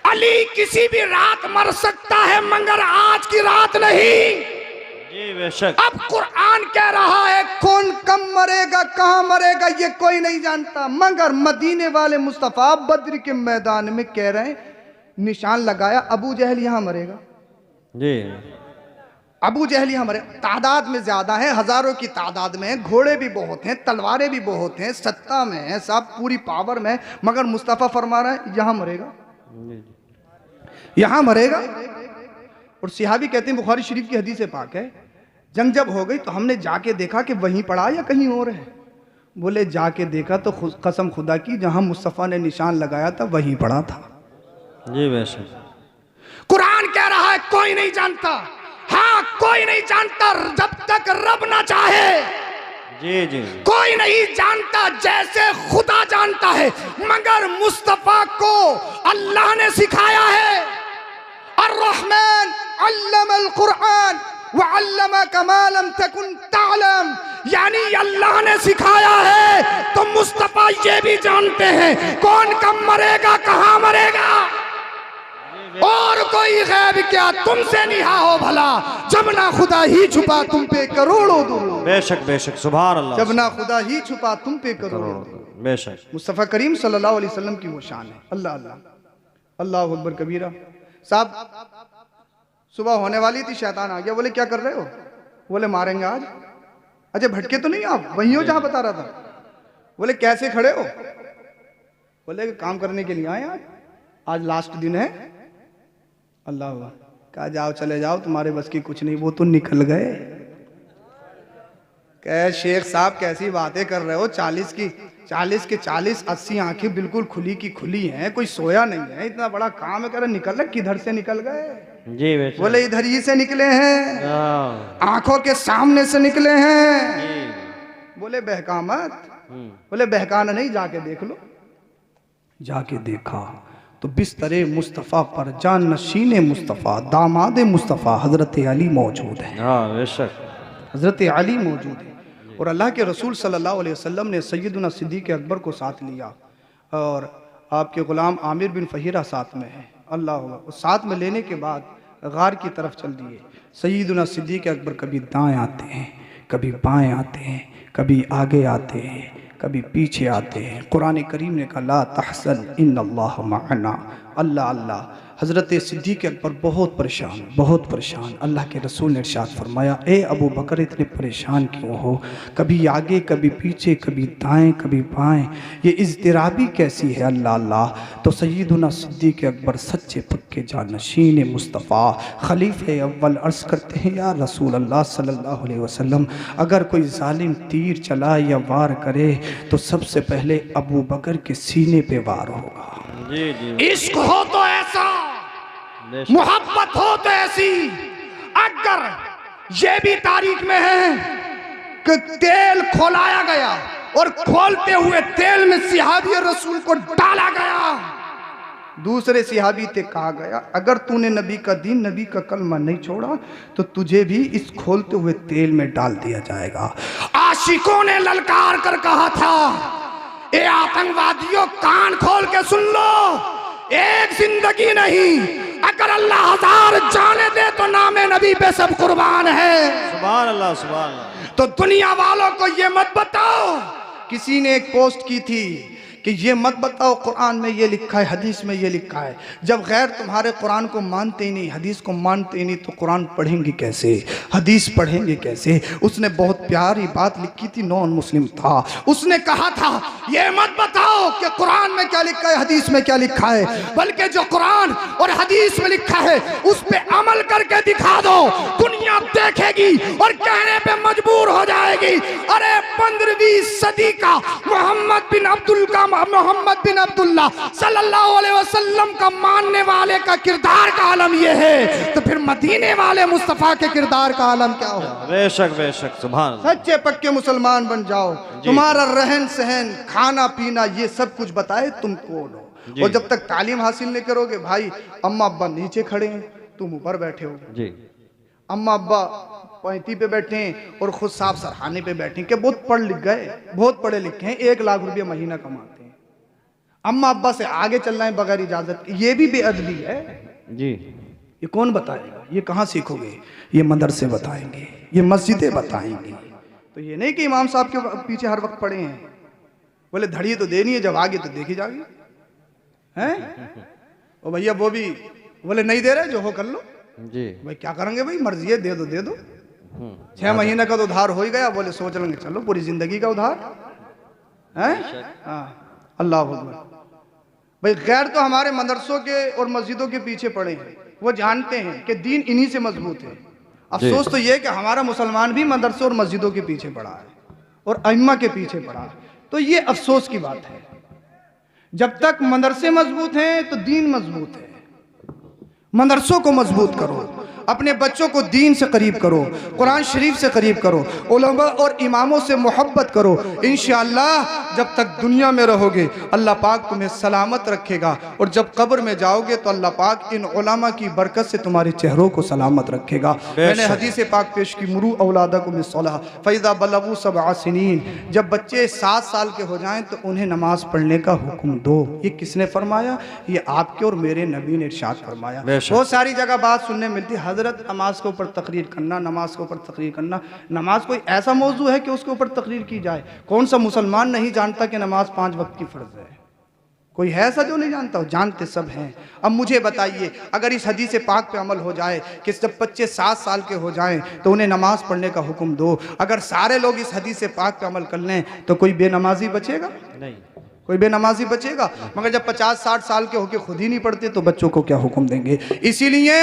अली किसी भी रात मर सकता है मगर आज की रात नहीं। जी बेशक। अब कुरान कह रहा है कौन कब मरेगा, कहां मरेगा, ये कोई नहीं जानता। मगर मदीने वाले मुस्तफ़ा बद्र के मैदान में कह रहे हैं, निशान लगाया अबू जहल यहां मरेगा। जी अबू जहल यहां मरे, तादाद में ज्यादा है, हजारों की तादाद में है, घोड़े भी बहुत हैं, तलवारें भी बहुत हैं, सत्ता में है, सब पूरी पावर में, मगर मुस्तफ़ा फरमा रहा है यहां मरेगा, यहां मरेगा। और सिहाबी कहते हैं, बुखारी शरीफ की हदीस पाक है, जंग जब हो गई तो हमने जाके देखा कि वहीं पड़ा या कहीं और है। बोले जाके देखा तो कसम खुदा की जहां मुस्तफ़ा ने निशान लगाया था वहीं पड़ा था। जी बेशक। कुरान कह रहा है कोई नहीं जानता। हाँ, कोई नहीं जानता जब तक रब ना चाहे। जी जी कोई नहीं जानता जैसे खुदा जानता है, मगर मुस्तफ़ा को अल्लाह ने सिखाया है। अर्रहमान अल्लमल कुरान व अल्लमका मा लम तकुन तअलम, यानी अल्लाह ने सिखाया है तो मुस्तफ़ा ये भी जानते हैं कौन कब मरेगा, कहाँ मरेगा। और कोई गैब क्या तुमसे निहा हो भला, जब ना खुदा ही छुपा तुम पे करोड़ों दुरूद। बेशक बेशक सुभान अल्लाह। जब ना खुदा ही छुपा तुम पे करोड़ों दुरूद। बेशक। मुस्तफ़ा करीम सल्लल्लाहु अलैहि वसल्लम की वो शान है। अल्लाह अल्लाह अल्लाह अकबर कबीरा। साहब सुबह होने वाली थी, शैतान आ गया। बोले क्या कर रहे हो, बोले मारेंगे आज। अजय भटके तो नहीं आप, वहीं हो जहां बता रहा था। बोले कैसे खड़े हो, बोले काम करने के लिए आए, आज लास्ट दिन है। अल्लाह कहा जाओ चले जाओ, तुम्हारे बस की कुछ नहीं, वो तो निकल गए। कह शेख साहब कैसी बातें कर रहे हो, 40 की 40 80 आंखें बिल्कुल खुली की खुली हैं, कोई सोया नहीं है, इतना बड़ा काम है। कह रहे निकल रहे, किधर से निकल गए। जी बेशक। बोले इधर ही से निकले हैं, हाँ। आंखों के सामने से निकले हैं। जी। बोले बहका मत। बोले बहकाना नहीं, जाके देख लो। जाके देखा तो बिस्तरे मुस्तफ़ा पर जान नशीन मुस्तफ़ा दामाद मुस्तफ़ा हज़रत अली मौजूद है। हाँ बेशक। हज़रत अली मौजूद है। और अल्लाह के रसूल सल्लल्लाहु अलैहि वसल्लम ने सैयदना सिद्दीक़ अकबर को साथ लिया और आपके ग़ुलाम आमिर बिन फ़हीरा साथ में है। अल्लाह साथ में लेने के बाद गार की तरफ चल दिए। सैयदना सिद्दीक़ अकबर कभी दाएं आते हैं, कभी बाएं आते हैं, कभी आगे आते हैं, कभी पीछे आते हैं। कुरान करीम ने कहा ला तहसन इन्नल्लाह मअना। अल्लाह अल्लाह। हज़रत सिद्दीक़ अकबर बहुत परेशान। अल्लाह के रसूल ने इरशाद फरमाया, ए अबू बकर इतने परेशान क्यों हो, कभी आगे कभी पीछे, कभी दाएं कभी बाएं, ये इज़्तिराबी कैसी है। अल्लाह अल्लाह। तो सैयदना सिद्दीक़ अकबर सच्चे पक्के जानशीन मुस्तफ़ा खलीफ़े अव्वल अर्ज़ करते हैं, या रसूल अल्लाह सल्लल्लाहु अलैहि वसल्लम, अगर कोई जालिम तीर चलाए या वार करे तो सबसे पहले अबू बकर के सीने पे वार होगा। जी जी। इश्क हो तो ऐसा, मोहब्बत हो तो ऐसी। अगर ये भी तारीख में है कि तेल खोलाया गया और खोलते हुए तेल में सिहाबी रसूल को डाला गया। दूसरे सिहाबी ते कहा गया, अगर तूने नबी का दीन, नबी का कलमा नहीं छोड़ा तो तुझे भी इस खोलते हुए तेल में डाल दिया जाएगा। आशिकों ने ललकार कर कहा था, ए आतंकवादियों कान खोल के सुन लो, एक जिंदगी नहीं, अगर अल्लाह 1000 जाने दे तो नामे नबी पे सब कुर्बान है। सुभान अल्लाह, सुभान अल्लाह। तो दुनिया वालों को ये मत बताओ। किसी ने एक पोस्ट की थी कि ये मत बताओ कुरान में ये लिखा है, हदीस में ये लिखा है। जब गैर तुम्हारे कुरान को मानते ही नहीं, हदीस को मानते ही नहीं, तो कुरान पढ़ेंगे कैसे, हदीस पढ़ेंगे कैसे। उसने बहुत प्यारी बात लिखी थी, नॉन मुस्लिम था, उसने कहा था ये मत बताओ कि कुरान में क्या लिखा है, हदीस में क्या लिखा है, बल्कि जो कुरान और हदीस में लिखा है उस पे अमल करके दिखा दो, दुनिया देखेगी और कहने पे मजबूर हो जाएगी, अरे 15वीं सदी का मोहम्मद बिन अब्दुल्ला सल्लल्लाहु अलैहि वसल्लम का मानने वाले का किरदार का आलम यह है, तो फिर मदीने वाले मुस्तफ़ा के किरदार का आलम क्या हो। बेशक बेशक, सुभान अल्लाह। सच्चे पक्के मुसलमान बन जाओ, तुम्हारा रहन सहन, खाना पीना, ये सब कुछ बताए तुम कौन हो। और जब तक तालीम हासिल नहीं करोगे, भाई अम्मा अब्बा नीचे खड़े हैं, तुम ऊपर बैठे हो जी। अम्मा अब्बा पैंती पे बैठे हैं और खुद साफ सरहाने पे बैठे हैं कि बहुत पढ़ लिख गए, बहुत पढ़े लिखे हैं, 1 लाख रुपया महीना कमाते हैं। अम्मा अब्बा से आगे चल रहे हैं बगैर इजाजत के, ये भी बेअदबी है जी। ये कौन बताएगा, ये कहाँ सीखोगे, ये मदरसे बताएंगे, ये मस्जिदें बताएंगी। तो ये नहीं कि इमाम साहब के पीछे हर वक्त पड़े हैं, बोले धड़िए तो देनी है, जब आगे तो देखी जाएगी हैं। ओ भैया वो भी बोले नहीं दे रहे, जो हो कर लो जी। भाई क्या करेंगे भाई, मर्जी है, दे दो दे दो। 6 महीने का तो उधार हो ही गया, बोले सोच लेंगे चलो पूरी जिंदगी का उधार है। हाँ अल्लाह अकबर। भाई गैर तो हमारे मदरसों के और मस्जिदों के पीछे पड़े हैं, वो जानते हैं कि दीन इन्हीं से मजबूत है। अफसोस तो ये कि हमारा मुसलमान भी मदरसों और मस्जिदों के पीछे पड़ा है और अइम्मा के पीछे पड़ा है, तो ये अफसोस की बात है। जब तक मदरसे मजबूत हैं तो दीन मजबूत है। मदरसों को मजबूत करो, अपने बच्चों को दीन से करीब करो, कुरान शरीफ से करीब करो, उलमा और इमामों से मोहब्बत करो। इंशाअल्लाह जब तक दुनिया में रहोगे अल्लाह पाक तुम्हें सलामत रखेगा, और जब कब्र में जाओगे तो अल्लाह पाक इन उलमा की बरकत से तुम्हारे चेहरों को सलामत रखेगा। मैंने हदीस पाक पेश की, मुरू औलादकुम बिस्सलाह फ़इज़ा बलगू 7 सिनीन, जब बच्चे 7 साल के हो जाएं तो उन्हें नमाज पढ़ने का हुक्म दो। ये किसने फरमाया? ये आपके और मेरे नबी ने इरशाद फरमाया। बहुत सारी जगह बात सुनने मिलती है, हजरत नमाज के ऊपर तकरीर करना, नमाज के ऊपर तकरीर करना। नमाज कोई ऐसा मौजू है कि उसके ऊपर तकरीर की जाए? कौन सा मुसलमान नहीं जानता कि नमाज 5 वक्त की फ़र्ज है? कोई है ऐसा जो नहीं जानता हो? जानते सब हैं। अब मुझे बताइए, अगर इस हदीस पाक पे अमल हो जाए कि जब बच्चे 7 साल के हो जाएं तो उन्हें नमाज पढ़ने का हुक्म दो, अगर सारे लोग इस हदीस पाक पे अमल कर लें तो कोई बेनमाजी बचेगा? नहीं, कोई बेनमाजी बचेगा? मगर जब 50-60 साल के होके खुद ही नहीं पढ़ते तो बच्चों को क्या हुक्म देंगे? इसीलिए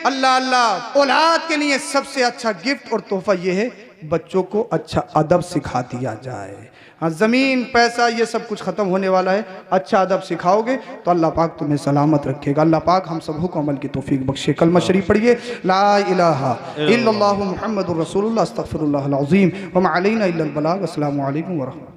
अल्लाह अल्लाह औलाद के लिए सबसे अच्छा गिफ्ट और तोहफा ये है, बच्चों को अच्छा अदब सिखा दिया जाए। हाँ, ज़मीन पैसा ये सब कुछ ख़त्म होने वाला है, अच्छा अदब सिखाओगे तो अल्लाह पाक तुम्हें सलामत रखेगा। अल्लाह पाक हम सबों को अमल की तौफीक बख्शे। कलमा शरीफ पढ़िए, ला इलाहा इल्लल्लाहु मुहम्मदुर रसूलुल्लाह अस्तगफिरुल्लाहल अज़ीम व मा अलैना इल्लल बलाग। अस्सलामु अलैकुम व रहमतुल्लाह।